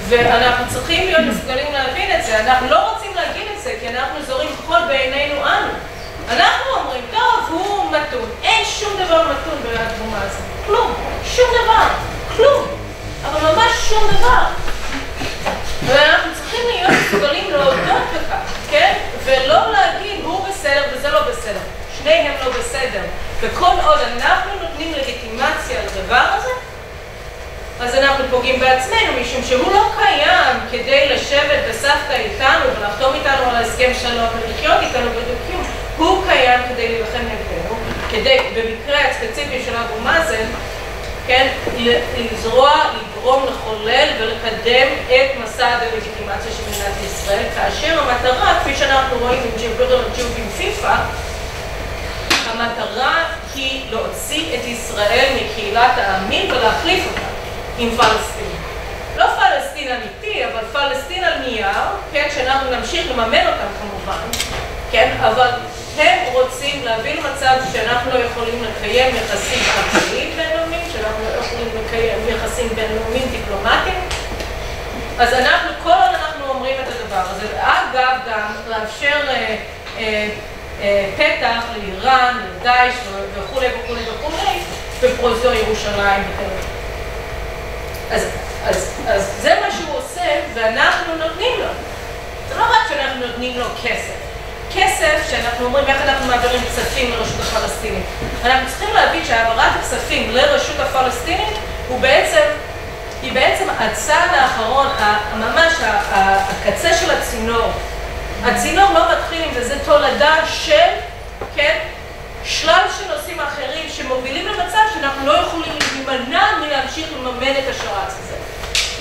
ואנחנו צריכים להיות מסוגלים להבין את זה. אנחנו לא רוצים להגיד את זה, כי אנחנו זורים חול בעינינו אנו. אנחנו אומרים, טוב, הוא מתון. אין שום דבר מתון בתרומה הזאת. כלום. שום דבר. כלום. אבל ממש שום דבר. ואנחנו צריכים להיות מסוגלים להודות בכך, כן? ולא להגיד, הוא בסדר וזה לא בסדר. שניהם לא בסדר. וכל עוד אנחנו נותנים לגיטימציה לדבר הזה, אז אנחנו פוגעים בעצמנו, משום שהוא לא קיים כדי לשבת בסבתא איתנו ולחתום איתנו על ההסכם שלנו ולחיות איתנו בדו-קיום. הוא קיים כדי להילחם נגדנו, כדי, במקרה הספציפי של אבו מאזן, כן, לזרוע, לגרום, לחולל ולקדם את מסע הדה-לגיטימציה של מדינת ישראל, כאשר המטרה, כפי שאנחנו רואים עם ג'יובים פיפה, המטרה היא להוציא את ישראל מקהילת העמים ולהחליף אותה עם פלסטין. לא פלסטין אמיתי, אבל פלסטין על נייר, כן, שאנחנו נמשיך לממן אותם כמובן, כן, אבל הם רוצים להביא למצב שאנחנו לא יכולים לקיים יחסים כלכליים בינלאומיים, שאנחנו לא יכולים לקיים יחסים בינלאומיים דיפלומטיים. אז אנחנו, כל עוד אנחנו אומרים את הדבר הזה, אגב גם לאפשר פתח לאיראן, לדאעש וכו' וכו' וכו' בפרוזדור ירושלים בתל אביב. אז זה מה שהוא עושה ואנחנו נותנים לו. זה לא רק שאנחנו נותנים לו כסף. כסף שאנחנו אומרים איך אנחנו מעבירים כספים לרשות הפלסטינית. אנחנו צריכים להבין שהעברת הכספים לרשות הפלסטינית היא בעצם הצעד האחרון, ממש הקצה של הצינור. הצינור לא מתחיל עם זה, זה תולדה של, כן, שלל של נושאים אחרים שמובילים למצב שאנחנו לא יכולים להימנע מלהמשיך לממן את השרץ הזה,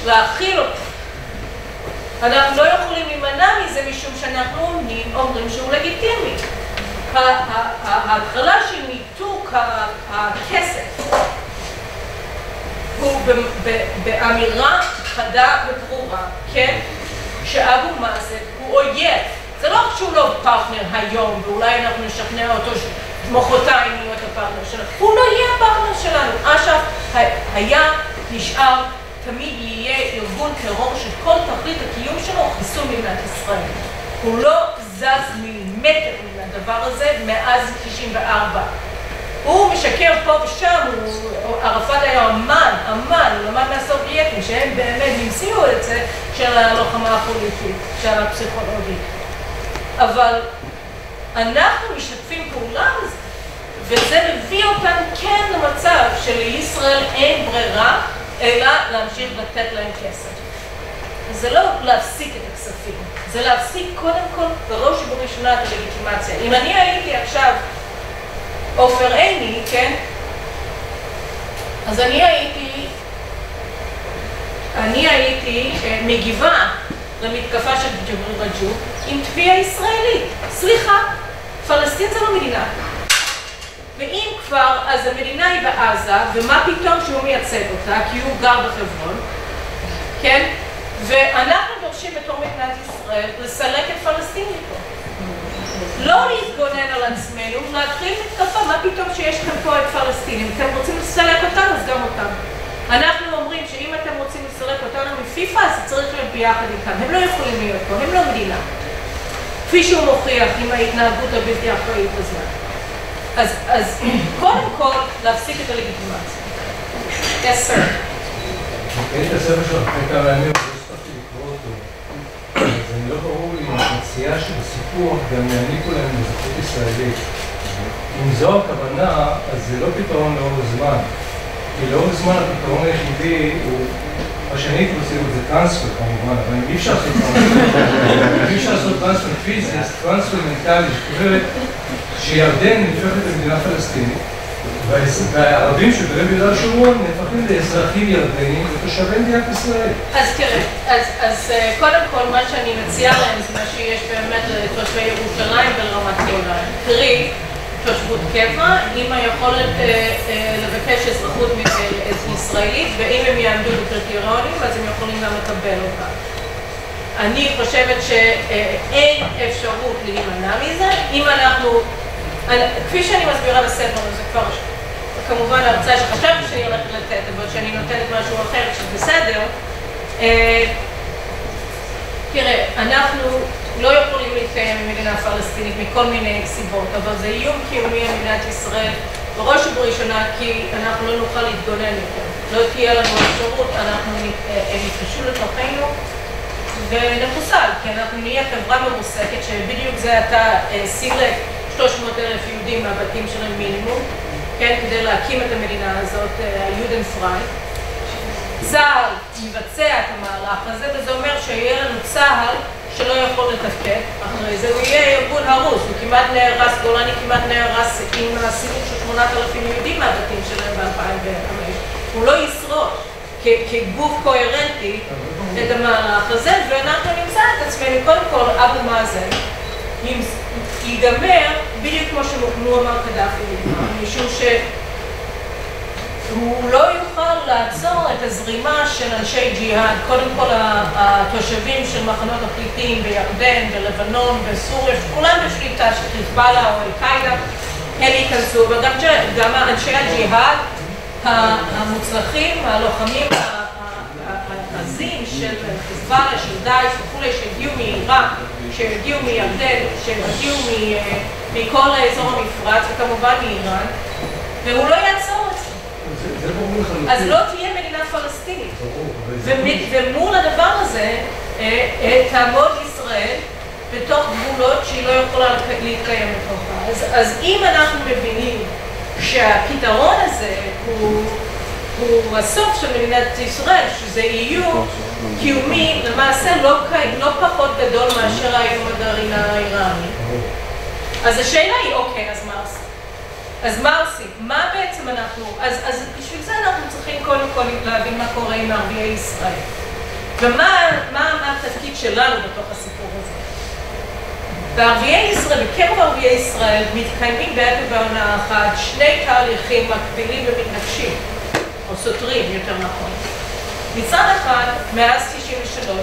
להכיל אותו. אנחנו לא יכולים להימנע מזה משום שאנחנו אומרים שהוא לגיטימי. ההתחלה של ניתוק הכסף הוא באמירה חדה וברורה, כן? שאבו מאזן הוא אויב. זה לא שהוא לא פרטנר היום, ואולי אנחנו נשכנע אותו שמחרתיים להיות הפרטנר שלנו. הוא לא יהיה הפרטנר שלנו. אש"ף היה, נשאר, תמיד יהיה ארגון טרור שכל תכלית הקיום שלו הוא חיסול מדינת ישראל. הוא לא זז מילימטר מן הדבר הזה מאז 94. הוא משקר פה ושם, ערפאת היה אמן, הוא למד מהסובייטים, שהם באמת המציאו את זה של הלוחמה הפוליטית, של הפסיכולוגית. אבל אנחנו משתפים פעולה וזה מביא אותנו כן למצב שלישראל אין ברירה, אלא להמשיך לתת להם כסף. זה לא להפסיק את הכספים, זה להפסיק קודם כל בראש ובראשונה את הלגיטימציה. אם אני הייתי עכשיו עופר עיני, כן? אז אני הייתי מגיבה למתקפה של ג'רוזלם עם תביעה ישראלית. סליחה, פלסטין זה לא מדינה. ואם כבר, אז המדינה היא בעזה, ומה פתאום שהוא מייצג אותה, כי הוא גר בחברון, כן? ואנחנו דורשים בתור מדינת ישראל לסלק את פלסטין מפה. לא להתגונן על עצמנו, להתחיל מתקפה, מה פתאום שיש כאן פה את פלסטין? אם אתם רוצים לסלק אותנו, אז גם אותנו. אנחנו אומרים שאם אתם רוצים לסלק אותנו מפיפה, אז צריך להיות ביחד איתם. הם לא יכולים להיות פה, הם לא מדינה. כפי שהוא מוכיח עם ההתנהגות הבלתי אחראית הזאת. אז קודם כל, להפסיק את הלגיטימציה. Yes, sir. את הספר שלך לפני כמה ימים, לא הספקתי לקרוא אותו. אז אני לא ברור לי אם המציאה של הסיפור גם יעניקו להם אזרחות ישראלית. אם זו הכוונה, אז זה לא פתרון לאורך זמן. כי לאורך זמן הפתרון היחידי הוא, מה שאני הייתי עושה זה טרנספר כמובן, אבל אי אפשר לעשות טרנספר. אי אפשר לעשות טרנספר פיזי, טרנספר מנטלי, שכוברת שירדן נפחת למדינה פלסטינית, והערבים שגרים ביהודה ושומרון נהפכים לאזרחים ירדנים ותושבי מדינת ישראל. אז תראה, אז קודם כל מה שאני מציעה להם זה מה שיש באמת לתושבי ירושלים ולרמת גולן. קרי, תושבות קבע, עם היכולת לבקש אזרחות ישראלית, ואם הם יעמדו בקריטריונים, אז הם יכולים גם לקבל אותה. אני חושבת שאין אפשרות להימנע מזה, אם אנחנו, כפי שאני מסבירה בספר, זה כבר כמובן ההרצאה שחשבתי שאני הולכת לתת, אבל שאני נותנת משהו אחר שזה בסדר. תראה, אנחנו לא יכולים להתקיים במדינה פלסטינית מכל מיני סיבות, אבל זה איום קיומי על מדינת ישראל, בראש ובראשונה כי אנחנו לא נוכל להתגונן יותר. לא תהיה לנו אפשרות, הם יתפשו לתוכנו ונחוסל, כי אנחנו נהיה חברה מרוסקת שבדיוק זה אתה סילק 300,000 יהודים מהבתים שלהם מינימום, כן, כדי להקים את המדינה הזאת, היודן פריי. צה"ל מבצע את המהלך הזה, וזה אומר שיהיה לנו צה"ל שלא יכול לתפקד אחרי זה, הוא יהיה ארגון הרוס, הוא כמעט נהרס, גולני כמעט נהרס עם הסילוק של 8,000 יהודים מהבתים שלהם ב-2005. הוא לא ישרוד כגוף קוהרנטי את המהלך הזה, ואנחנו נמצא את עצמנו, קודם כל, אבו מאזן, ייגמר בדיוק כמו שמועמר קדאפי, משום שהוא לא יוכל לעצור את הזרימה של אנשי ג'יהאד, קודם כל התושבים של מחנות הפליטים בירדן, בלבנון, בסוריה, כולם בשליטה של חיזבאללה או אל-קאידה, הם ייכנסו, וגם אנשי הג'יהאד המוצלחים, הלוחמים העזים של חיזבאללה, של דאעש וכולי, שהגיעו מעיראק, שהגיעו מירדן, שהגיעו מכל האזור המפרץ וכמובן מאיראן, והוא לא יעצור את זה. אז לא תהיה מדינה פלסטינית. ומול הדבר הזה תעמוד ישראל בתוך גבולות שהיא לא יכולה להתקיים בתוכה. אז אם אנחנו מבינים שהפתרון הזה הוא הסוף של מדינת ישראל, שזה איום קיומי, למעשה לא פחות גדול מאשר האיום הגרעין האיראני. אז השאלה היא, אוקיי, אז מה עושים? אז מה עושים? מה בעצם אנחנו, אז בשביל זה אנחנו צריכים קודם כל להבין מה קורה עם ערביי ישראל. ומה התפקיד שלנו בתוך הסיפור הזה. בערביי ישראל, בקרב ערביי ישראל, מתקיימים בעת ובעונה אחת שני תהליכים מקבילים ומתנגשים, או סותרים יותר נכון. מצד אחד, מאז 93,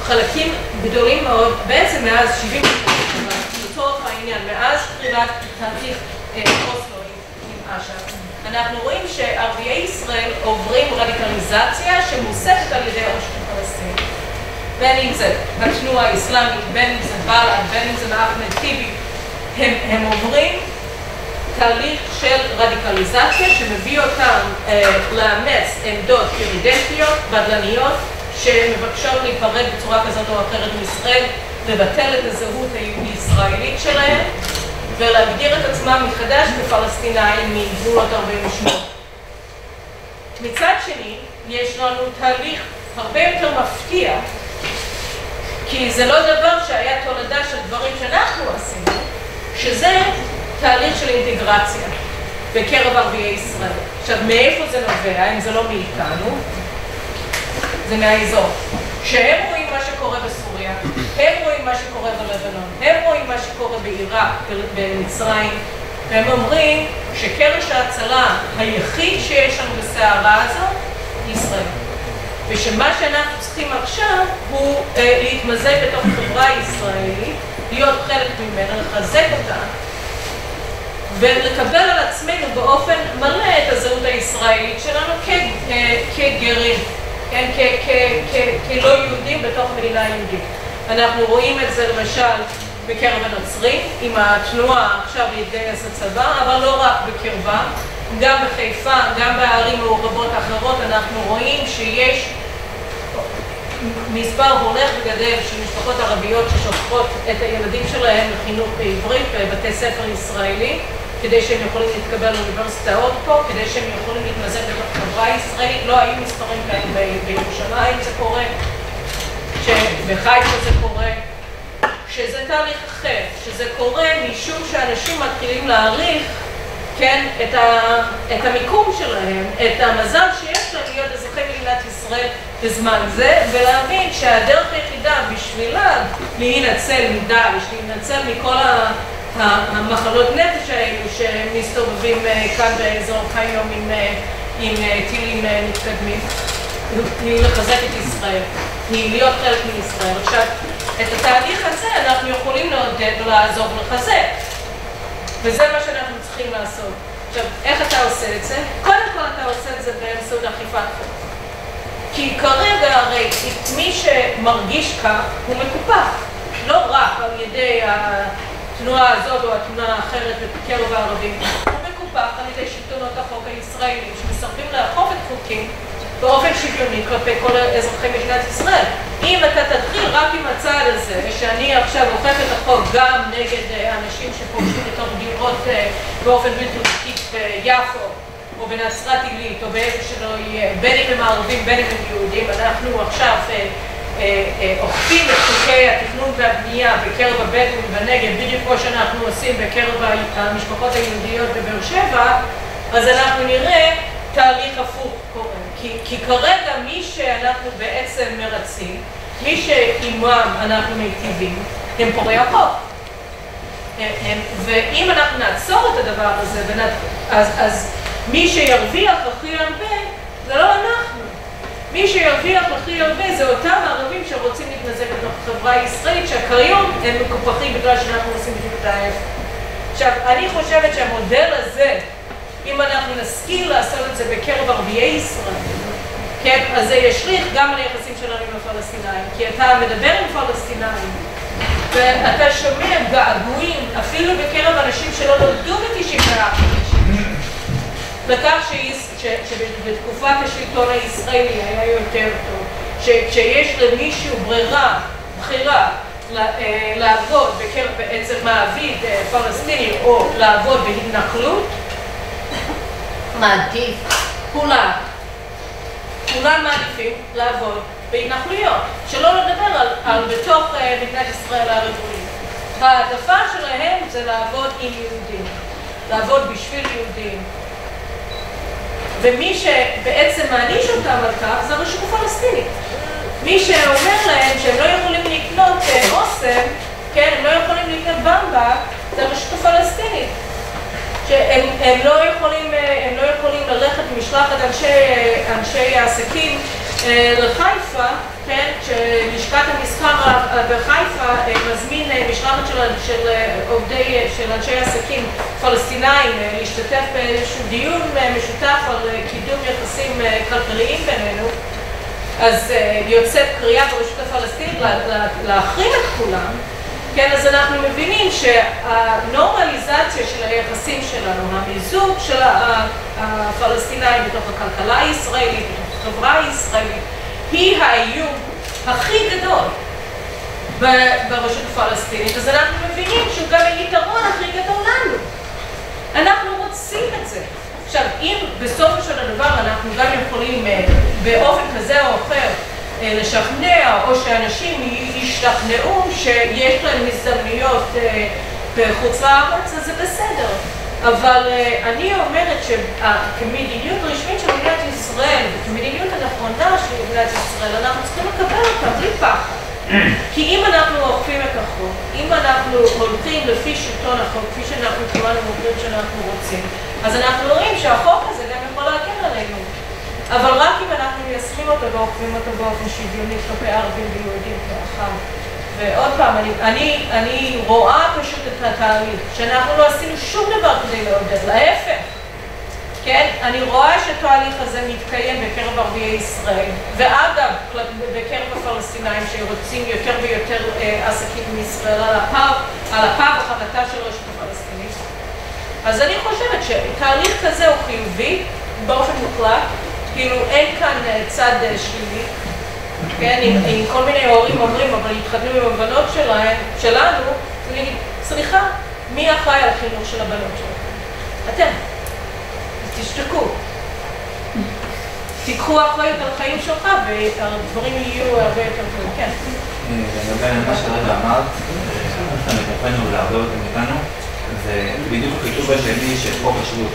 חלקים גדולים מאוד, בעצם מאז 70 שנה, לצורך העניין, מאז תחילת תהליך אוסלו עם אש"ף, אנחנו רואים שערביי ישראל עוברים רדיקליזציה שמוספת על ידי הרשות הפלסטינית. בין אם זה התנועה האסלאמית, בין אם זה בל"ד, בין אם זה אחמד טיבי, הם עוברים תהליך של רדיקליזציה שמביא אותם לאמץ עמדות אידידנטיות, בדלניות, שמבקשות להיפרד בצורה כזאת או אחרת מישראל, לבטל את הזהות הישראלית שלהם, ולהגדיר את עצמם מחדש בפלסטינאים מגבולות 48. מצד שני, יש לנו תהליך הרבה יותר מפתיע, כי זה לא דבר שהיה תולדה של דברים שאנחנו עשינו, שזה תהליך של אינטגרציה בקרב ערביי ישראל. עכשיו, מאיפה זה נובע? אם זה לא מאיתנו, זה מהאזור. שהם רואים מה שקורה בסוריה, הם רואים מה שקורה בלבנון, הם רואים מה שקורה בעיראק, במצרים, והם אומרים שקרש ההצלה היחיד שיש לנו בסערה הזאת, ישראל. ושמה שאנחנו צריכים עכשיו הוא להתמזג בתוך החברה הישראלית, להיות חלק ממנה, לחזק אותה, ולקבל על עצמנו באופן מלא את הזהות הישראלית שלנו כגרים, כן, כלא יהודים בתוך מדינה יהודית. אנחנו רואים את זה למשל בקרב הנוצרים, עם התנועה עכשיו להתגייס לצבא, אבל לא רק בקרבה, גם בחיפה, גם בערים מעורבות אחרות, אנחנו רואים שיש מספר הולך וגדל של משפחות ערביות ששולחות את הילדים שלהם לחינוך בעברית בבתי ספר ישראלים, כדי שהם יכולים להתקבל לאוניברסיטאות פה, כדי שהם יכולים להתמזג בתוך חברה ישראלית. לא היו מספרים כאלה בירושלים זה קורה, שבחיפה זה קורה, שזה תהליך אחר, שזה קורה משום שאנשים מתחילים להעריך, כן, את המיקום שלהם, את המזל שיש להם להיות אזרחי מדינת ישראל בזמן זה, ולהבין שהדרך היחידה בשבילה להינצל מדאעש, להינצל מכל המחלות נפש האלו שמסתובבים כאן באזור כיום עם טילים מתקדמים, היא לחזק את ישראל, היא להיות חלק מישראל. עכשיו, את התהליך הזה אנחנו יכולים לעודד ולעזור ולחזק, וזה מה שאנחנו צריכים לעשות. עכשיו, איך אתה עושה את זה? קודם כל אתה עושה את זה באמצעות אכיפת חוק. כי כרגע הרי מי שמרגיש כך הוא מקופח, לא רק על ידי התנועה הזאת או התנועה האחרת בקרב הערבים, הוא מקופח על ידי שלטונות החוק הישראלים שמסרבים לאכוף את חוקים באופן שוויוני כלפי כל אזרחי מדינת ישראל. אם אתה תתחיל רק עם הצעד הזה, שאני עכשיו אוכף את החוק גם נגד אנשים שפורשים לתוך דירות באופן בלתי חוקי ביפו, או בנצרת עילית, או באיפה שלא יהיה, בין אם הם ערבים, בין אם הם יהודים, אנחנו עכשיו אוכפים את חוקי התכנון והבנייה בקרב הבדואים בנגב, בדיוק כמו שאנחנו עושים בקרב המשפחות היהודיות בבאר שבע, אז אנחנו נראה תהליך הפוך קורה. כי כרגע מי שאנחנו בעצם מרצים, מי שעימם אנחנו מיטיבים, הם פורעי החוק. ואם אנחנו נעצור את הדבר הזה, אז מי שירוויח הכי הרבה זה לא אנחנו. מי שירוויח הכי הרבה זה אותם הערבים שרוצים להתנזק בתוך החברה הישראלית, שכיום הם מקופחים בגלל שאנחנו עושים בדיוק את ההפך. עכשיו, אני חושבת שהמודל הזה, אם אנחנו נשכיל לעשות את זה בקרב ערביי ישראל, כן, אז זה ישליך גם על היחסים שלנו עם הפלסטינאים, כי אתה מדבר עם פלסטינאים, ואתה שומע געגועים, אפילו בקרב אנשים שלא נולדו ב-94, לכך שבתקופת השלטון הישראלי היה יותר טוב, שכשיש למישהו בחירה לעבוד בקרב בעצם מעביד פלסטיני או לעבוד בהתנחלות, מעדיף, כולם מעדיפים לעבוד בהתנחלויות, שלא לדבר על בתוך מדינת ישראל הריבונית. העדפה שלהם זה לעבוד עם יהודים, לעבוד בשביל יהודים. ומי שבעצם מעניש אותם על כך זה הרשות הפלסטינית. מי שאומר להם שהם לא יכולים לקנות אוסם, כן, הם לא יכולים לקנות במבה, זה הרשות הפלסטינית. שהם לא יכולים ללכת משלחת אנשי העסקים לחיפה, כן, שלשכת המסחר בחיפה מזמין משלחת של אנשי עסקים פלסטינאים להשתתף באיזשהו דיון משותף על קידום יחסים כלכליים בינינו, אז יוצאת קריאה ברשות הפלסטינית להחרים את כולם. כן, אז אנחנו מבינים שהנורמליזציה של היחסים שלנו, המיזוג של הפלסטינאים בתוך הכלכלה הישראלית, בתוך החברה הישראלית, היא האיום הכי גדול ברשות הפלסטינית. אז אנחנו מבינים שהוא גם היתרון הכי גדול לנו. אנחנו רוצים את זה. עכשיו, אם בסופו של הדבר אנחנו גם יכולים באופן כזה או אחר לשכנע, או שאנשים ישתכנעו שיש להם הזדמנויות בחוץ לארץ, אז זה בסדר. אבל אני אומרת שכמדיניות רשמית של מדינת ישראל, וכמדיניות הנכונה של מדינת ישראל, אנחנו צריכים לקבל אותה בלי פחד. כי אם אנחנו אוכפים את החוק, אם אנחנו הולכים לפי שלטון החוק, כפי שאנחנו כולנו אומרים שאנחנו רוצים, אז אנחנו רואים שהחוק הזה גם יכול להגן עלינו. אבל רק אם אנחנו מיישמים אותו ואוכפים אותו באופן שוויוני כלפי ערבים ויהודים כאחד. ועוד פעם, אני רואה פשוט את התהליך, שאנחנו לא עשינו שום דבר כדי לעודד, להפך. כן? אני רואה שהתהליך הזה מתקיים בקרב ערביי ישראל, ואגב, בקרב הפלסטינאים שרוצים יותר ויותר עסקים מישראל על הפעם החלטה של רשות הפלסטינית. אז אני חושבת שתהליך כזה הוא חיובי באופן מוחלט, כאילו אין כאן צד שלילי, כן? אם כל מיני הורים אומרים, אבל התחתנו עם הבנות שלנו, אני אגיד, סליחה, מי אחראי על החינוך של הבנות שלכם? אתם. תשתקו. תיקחו אחריות על החיים שלך והדברים יהיו הרבה יותר טובים. כן. לגבי מה שרגע אמרת, אנחנו מתוכנו להרבה אותם איתנו, זה בדיוק החיתוב השני של חוק השבות.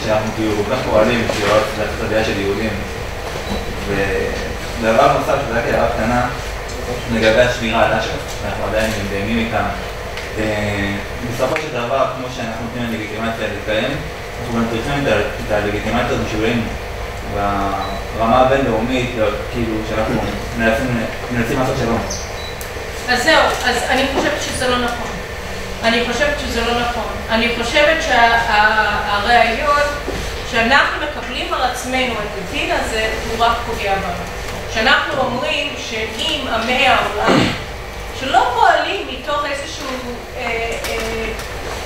שאנחנו כאילו כל כך פועלים בשביל לעשות את הדעה של יהודים. ודבר נוסף שזרקתי הערה קטנה, לגבי השמירה על אש"ף, אנחנו עדיין מתדיינים איתם. בסופו של דבר, כמו שאנחנו נותנים ללגיטימציה להתקיים, אנחנו גם צריכים את הלגיטימציה בשבילנו ברמה הבינלאומית, כאילו שאנחנו מנסים לעשות שלום. אז זהו, אז אני חושבת שזה לא נכון. אני חושבת שהרעיון שאנחנו מקבלים על עצמנו את הדין הזה הוא רק פוגע בנו. שאנחנו אומרים שאם עמי העולם שלא פועלים מתוך איזשהו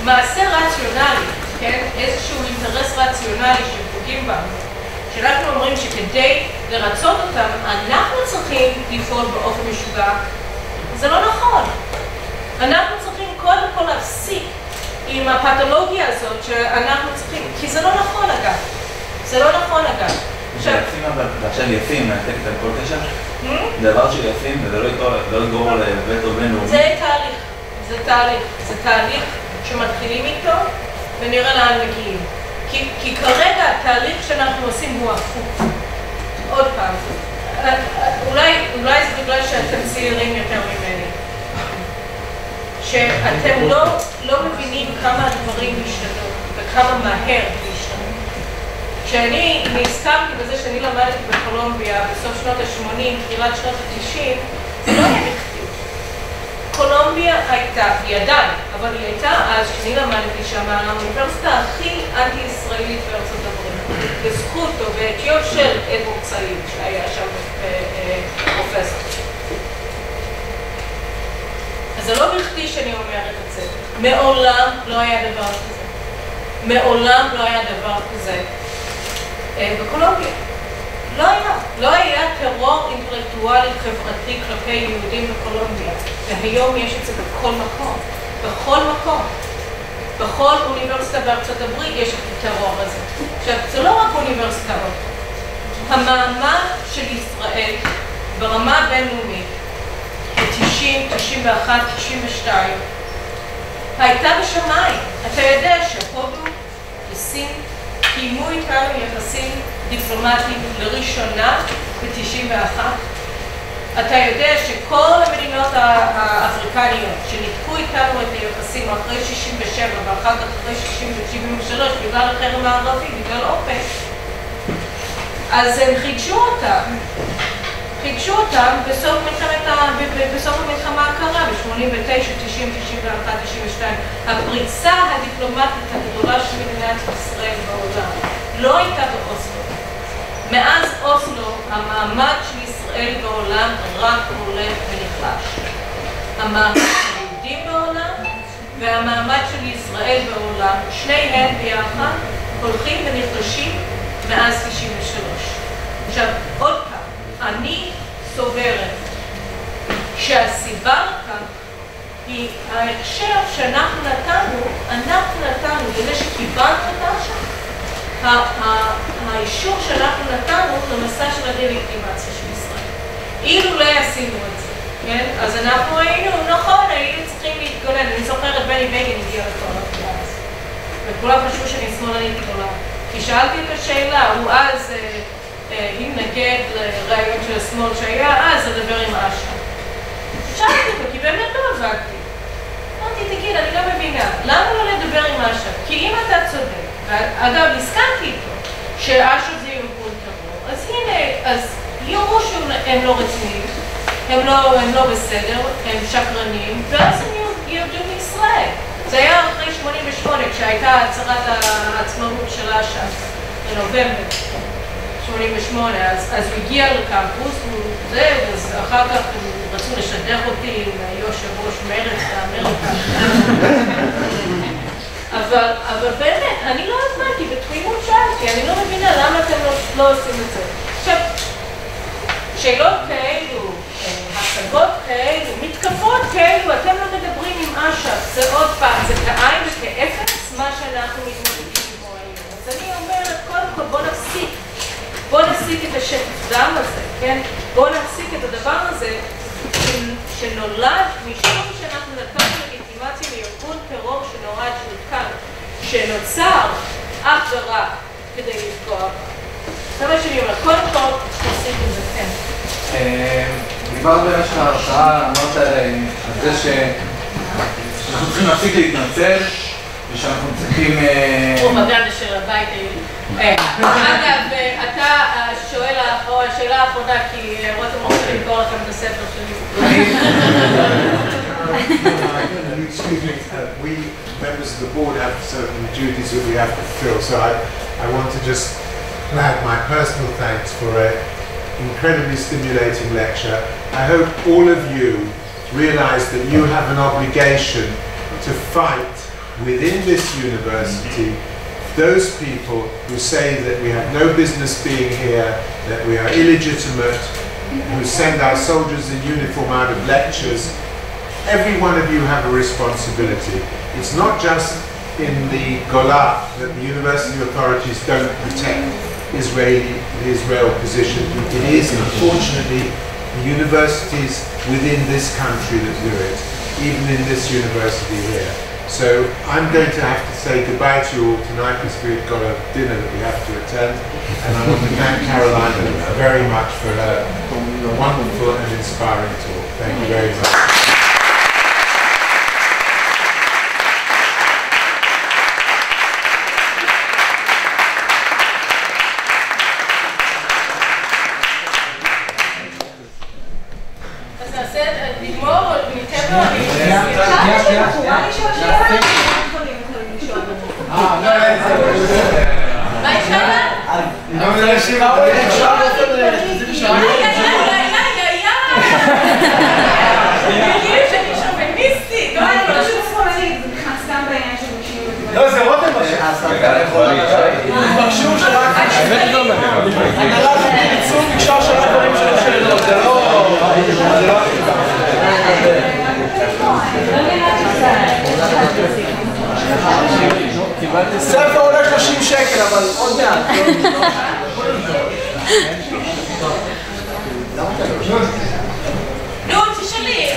מעשה רציונלי, כן? איזשהו אינטרס רציונלי שפוגעים בנו, שאנחנו אומרים שכדי לרצות אותם אנחנו צריכים לפעול באופן משוגע, זה לא נכון. אנחנו צריכים קודם כל להפסיק עם הפתולוגיה הזאת שאנחנו צריכים, כי זה לא נכון אגב. זה לא נכון אגב. ועכשיו יפים, נעתק את כל קשר? דבר של יפים, וזה לא יגרור לבית או בינלאומי. זה תהליך שמתחילים איתו ונראה לאן מגיעים. כי כרגע התהליך שאנחנו עושים הוא הפוך. עוד פעם, אולי זה בגלל שאתם צעירים יותר ממני. שאתם לא מבינים כמה הדברים השתנו וכמה מהר השתנו. כשאני נזכרתי בזה שאני למדתי בקולומביה בסוף שנות ה-80, תחילת שנות ה-90, זה לא היה בכתיב. קולומביה הייתה, היא עדיין, אבל היא הייתה אז, כשאני למדתי שם, האוניברסיטה הכי אנטי-ישראלית בארצות הברית, בזכות או בעטיו של אדמונד סעיד, שהיה שם פרופסור. אז זה לא בכדי שאני אומרת את זה. מעולם לא היה דבר כזה. מעולם לא היה דבר כזה. בקולומביה. לא היה טרור אינטלקטואלי חברתי כלפי יהודים בקולומביה. והיום יש את זה בכל מקום. בכל מקום. בכל אוניברסיטה בארצות הברית יש את הטרור הזה. עכשיו, זה לא רק אוניברסיטאות. המעמד של ישראל ברמה בינלאומית ב-90, 91, 92 הייתה בשמיים. אתה יודע שהודו וסין קיימו איתנו יחסים דיפלומטיים לראשונה ב-91. אתה יודע שכל המדינות האפריקניות שניתקו איתנו את היחסים אחרי 67 ואחר כך אחרי 73 בגלל החרם הערבי, בגלל אופק, אז הם חידשו אותם בסוף המלחמה הקרה, ב-89, 90, 91, 92. הפריצה הדיפלומטית הגדולה של מדינת ישראל בעולם לא הייתה באוסלו. מאז אוסלו, המעמד של ישראל בעולם רק הולך ונחלש. המעמד של יהודים בעולם והמעמד של ישראל בעולם, שניהם ביחד הולכים ונחלשים מאז 93. עכשיו, עוד פעם, אני סוברת שהסיבה לכך היא ההקשר שאנחנו נתנו בזה שקיבלנו את אש"ף. האישור שאנחנו נתנו למסע של הדה-לגיטימציה של ישראל. אילו לא עשינו את זה, כן? אז אנחנו היינו, נכון, היינו צריכים להתגונן. אני זוכרת בני בגין הגיע לכל הפלאס. וכולם חשבו שאני שמאלנית גדולה. כי שאלתי את השאלה, הוא אז התנגד לרעיון של השמאל שהיה אז לדבר עם אשה. שאלתי אותו, כי באמת לא עבדתי. אמרתי, תגיד, אני לא מבינה, למה לא לדבר עם אשה? כי אם אתה צודק, ואגב, הסכמתי איתו, שאשה זה ארגון טרור, אז הנה, אז יראו שהם לא רציניים, הם לא בסדר, הם שקרנים, ואז הם ירדו מישראל. זה היה אחרי 88, כשהייתה הצהרת העצמאות של אש"ף, בנובמבר 88, אז הוא הגיע לקמפוס, אז אחר כך הם רצו לשדך אותי עם יושב ראש מרץ באמריקה. אבל באמת, אני לא הזמנתי, בתמימות שאלתי, אני לא מבינה למה אתם לא עושים את זה. עכשיו, שאלות כאלו, השגות כאלו, מתקפות כאלו, אתם לא מדברים עם אש"ף, זה עוד פעם, זה כאין וכאפס מה שאנחנו מתמודדים בו היום. אז אני אומרת, קודם כל בוא נפסיק את השטף דם הזה, כן? בוא נפסיק את הדבר הזה שנולד משום שאנחנו נתנו לגיטימציה לארגון טרור שנורד כאן, שנוצר אך ורק כדי לפגוע בה. זה מה שאני אומרת, קודם כל נפסיק את זה, כן. דיברת במשך ההרצאה, אמרת על זה שאנחנו צריכים להפסיק להתנצל ושאנחנו צריכים... פרופגנדה של הבית היהודי. אגב, אתה שואל השאלה האחרונה, כי רותם רוצה למכור לכם את הספר שלי. Excuse me, we members of the board have certain duties that we have to fulfill, so I want to just add my personal thanks for an incredibly stimulating lecture. I hope all of you realize that you have an obligation to fight within this university those people who say that we have no business being here, that we are illegitimate, who send our soldiers in uniform out of lectures. Every one of you have a responsibility. It's not just in the Gola that the university authorities don't protect the Israel position. It is, unfortunately, the universities within this country that do it, even in this university here. So I'm going to have to say goodbye to you all tonight because we've got a dinner that we have to attend. And I want to thank Caroline very much for her wonderful and inspiring talk. Thank you very much. לא, זה רותם בשעה. בקשו שרק... הנהלת פיצום ביקשה שרק דברים של השאלות, זה לא... ספר עולה 30 שקל, אבל עוד מעט. נו, תשאלי.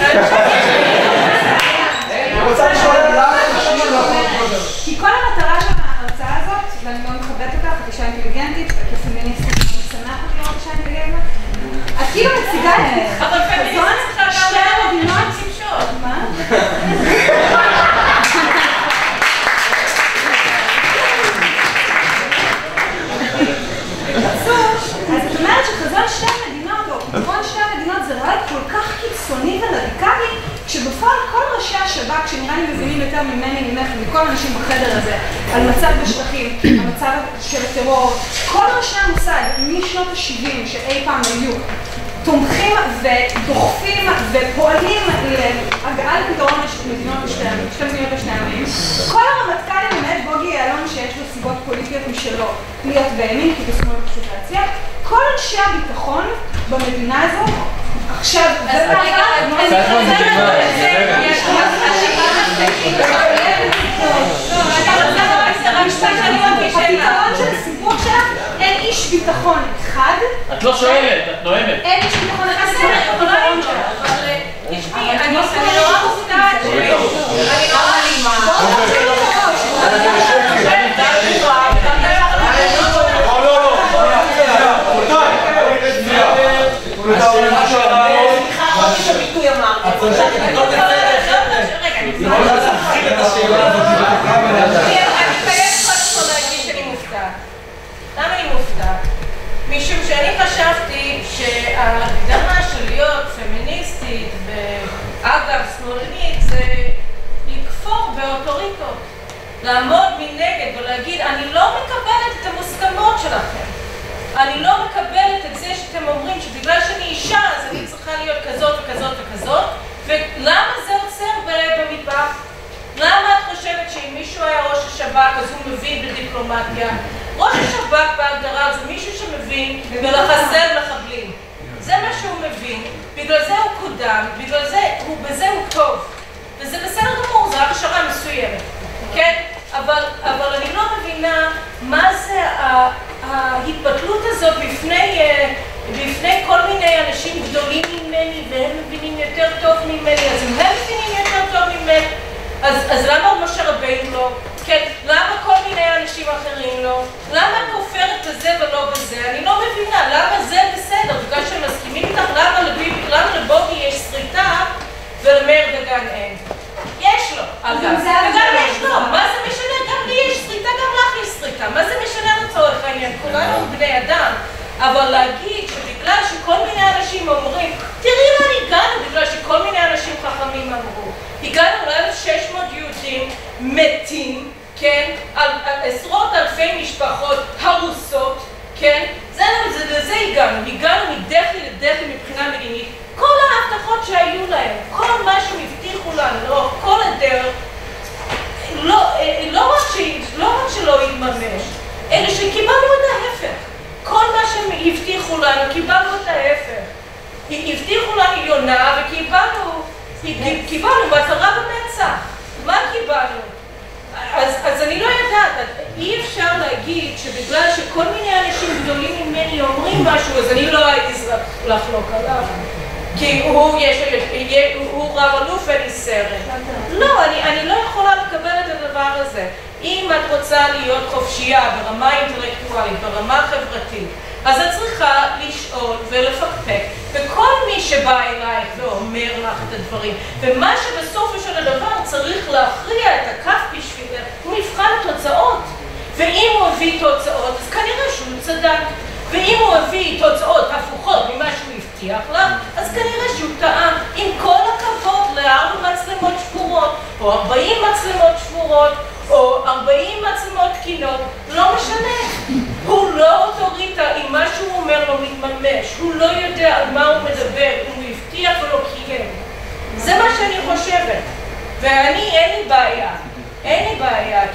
אני רוצה לשאול למה תשאיר לך. כי כל המטרה של ההרצאה הזאת, ואני מאוד מכבדת אותך, את אישה אינטליגנטית, וכפמיניסטית, אני שמחת לראות אישה אינטליגנטית. את כאילו מציגה את אבל פמיניסטית צריכה שתי המדינות... מה? אז את אומרת שחזון שתי המדינות, או פתרון שתי המדינות, זה רעיון כל כך קיצוני ורדיקלי, כשבפועל כל ראשי השב"כ, שנראה לי מבינים יותר ממני, ממך, מכל האנשים בחדר הזה, על מצב בשטחים, המצב של הטרור, כל ראשי המוסד, משנות ה-70 שאי פעם היו, תומכים ודוחפים ופועלים להגעה לפתרון מדינות שתי מדינות לשני עמים. כל הרמטכ"לים, באמת בוגי יעלון שיש לו סיבות פוליטיות משלו להיות בימין, כי בשמאל פשוט להציע, כל אנשי הביטחון במדינה הזו, עכשיו, הפתרון של ביטחון אחד. את לא שואלת, את נואמת. אין איש ביטחון אחד. אבל תשמעי, אני נורא מופתעת אני נורא אלימה. למה אני מופתעת? משום שאני חשבתי שההגדרה של להיות פמיניסטית ואגב שמאלנית זה לכפור באוטוריטות, לעמוד מנגד ולהגיד אני לא מקבלת את המוסכמות שלכם, אני לא מקבלת את זה שאתם אומרים שבגלל שאני אישה אז אני צריכה להיות כזאת וכזאת וכזאת, ולמה זה עוצר במטבח? למה את חושבת שאם מישהו היה ראש השב"כ אז הוא מבין בדיפלומטיה? ראש השב"כ בהגדרה זה מישהו שמבין בלחסל מחבלים. זה מה שהוא מבין, בגלל זה הוא קודם, בזה הוא טוב. וזה בסדר גמור, זה רק השערה מסוימת, כן? אבל אני לא מבינה מה זה ההתבטלות הזאת בפני כל מיני אנשים גדולים ממני והם מבינים יותר טוב ממני, אז אם הם מבינים יותר טוב ממני, אז למה משה רבינו לא? כן, למה כל מיני אנשים אחרים לא? למה את כופרת בזה ולא בזה? אני לא מבינה, למה זה בסדר? בגלל שהם מסכימים איתך, למה לבוגי יש שריטה ולמאיר דגן אין? יש לו, אגב, וגם יש לו, מה זה משנה? גם לי יש שריטה, גם לך יש שריטה, מה זה משנה לצורך העניין? כולנו בני אדם, אבל להגיד שבגלל שכל מיני אנשים אומרים, תראי לאן הגענו, בגלל שכל מיני אנשים חכמים אמרו, הגענו ל-1,600 יהודים מתים, כן, על עשרות אלפי משפחות הרוסות, כן, לזה הגענו מדחי לדחי מבחינה מדינית, כל ההבטחות שהיו להם, כל מה שהם הבטיחו לנו, לאורך כל הדרך, לא רק שלא יתממש, אלא שקיבלנו את ההפך. כל מה שהם הבטיחו לנו, קיבלנו את ההפך. הבטיחו לנו יונה וקיבלנו מטרה במצח. מה קיבלנו? אז אני לא יודעת, אי אפשר להגיד שבגלל שכל מיני אנשים גדולים ממני אומרים משהו, אז אני לא אעז לחלוק עליו. כי הוא רב אלוף ואני סרט. לא, אני לא יכולה לקבל את הדבר הזה. אם את רוצה להיות חופשייה ברמה אינטלקטואלית, ברמה חברתית, אז את צריכה לשאול ולפקפק וכל מי שבא אלייך ואומר לך את הדברים. ומה שבסופו של הדבר צריך להכריע את הכף בשבילך הוא מבחן תוצאות. ואם הוא הביא תוצאות, אז כנראה שהוא צדק. ואם הוא הביא תוצאות הפוכות ממה שהוא הבטיח לה, אז כנראה שהוא טעם. עם כל הכבוד ל4 מצלמות שבורות, או 40 מצלמות שבורות, או 40 מצלמות תקינות, לא משנה. הוא לא אוטוריטה אם מה שהוא אומר לא מתממש. הוא לא יודע על מה הוא מדבר, אם הוא הבטיח ולא קיים. זה מה שאני חושבת. ואני, אין לי בעיה,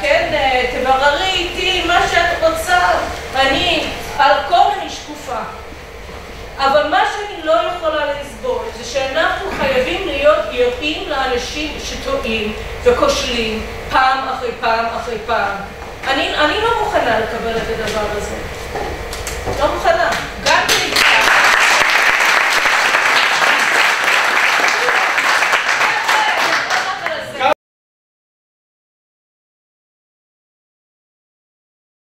כן? תבררי איתי מה שאת רוצה. אני על כל אני שקופה. אבל מה שאני לא יכולה לסבול זה שאנחנו חייבים להיות יראים לאנשים שטועים וכושלים פעם אחרי פעם אחרי פעם. אני לא מוכנה לקבל את הדבר הזה. לא מוכנה.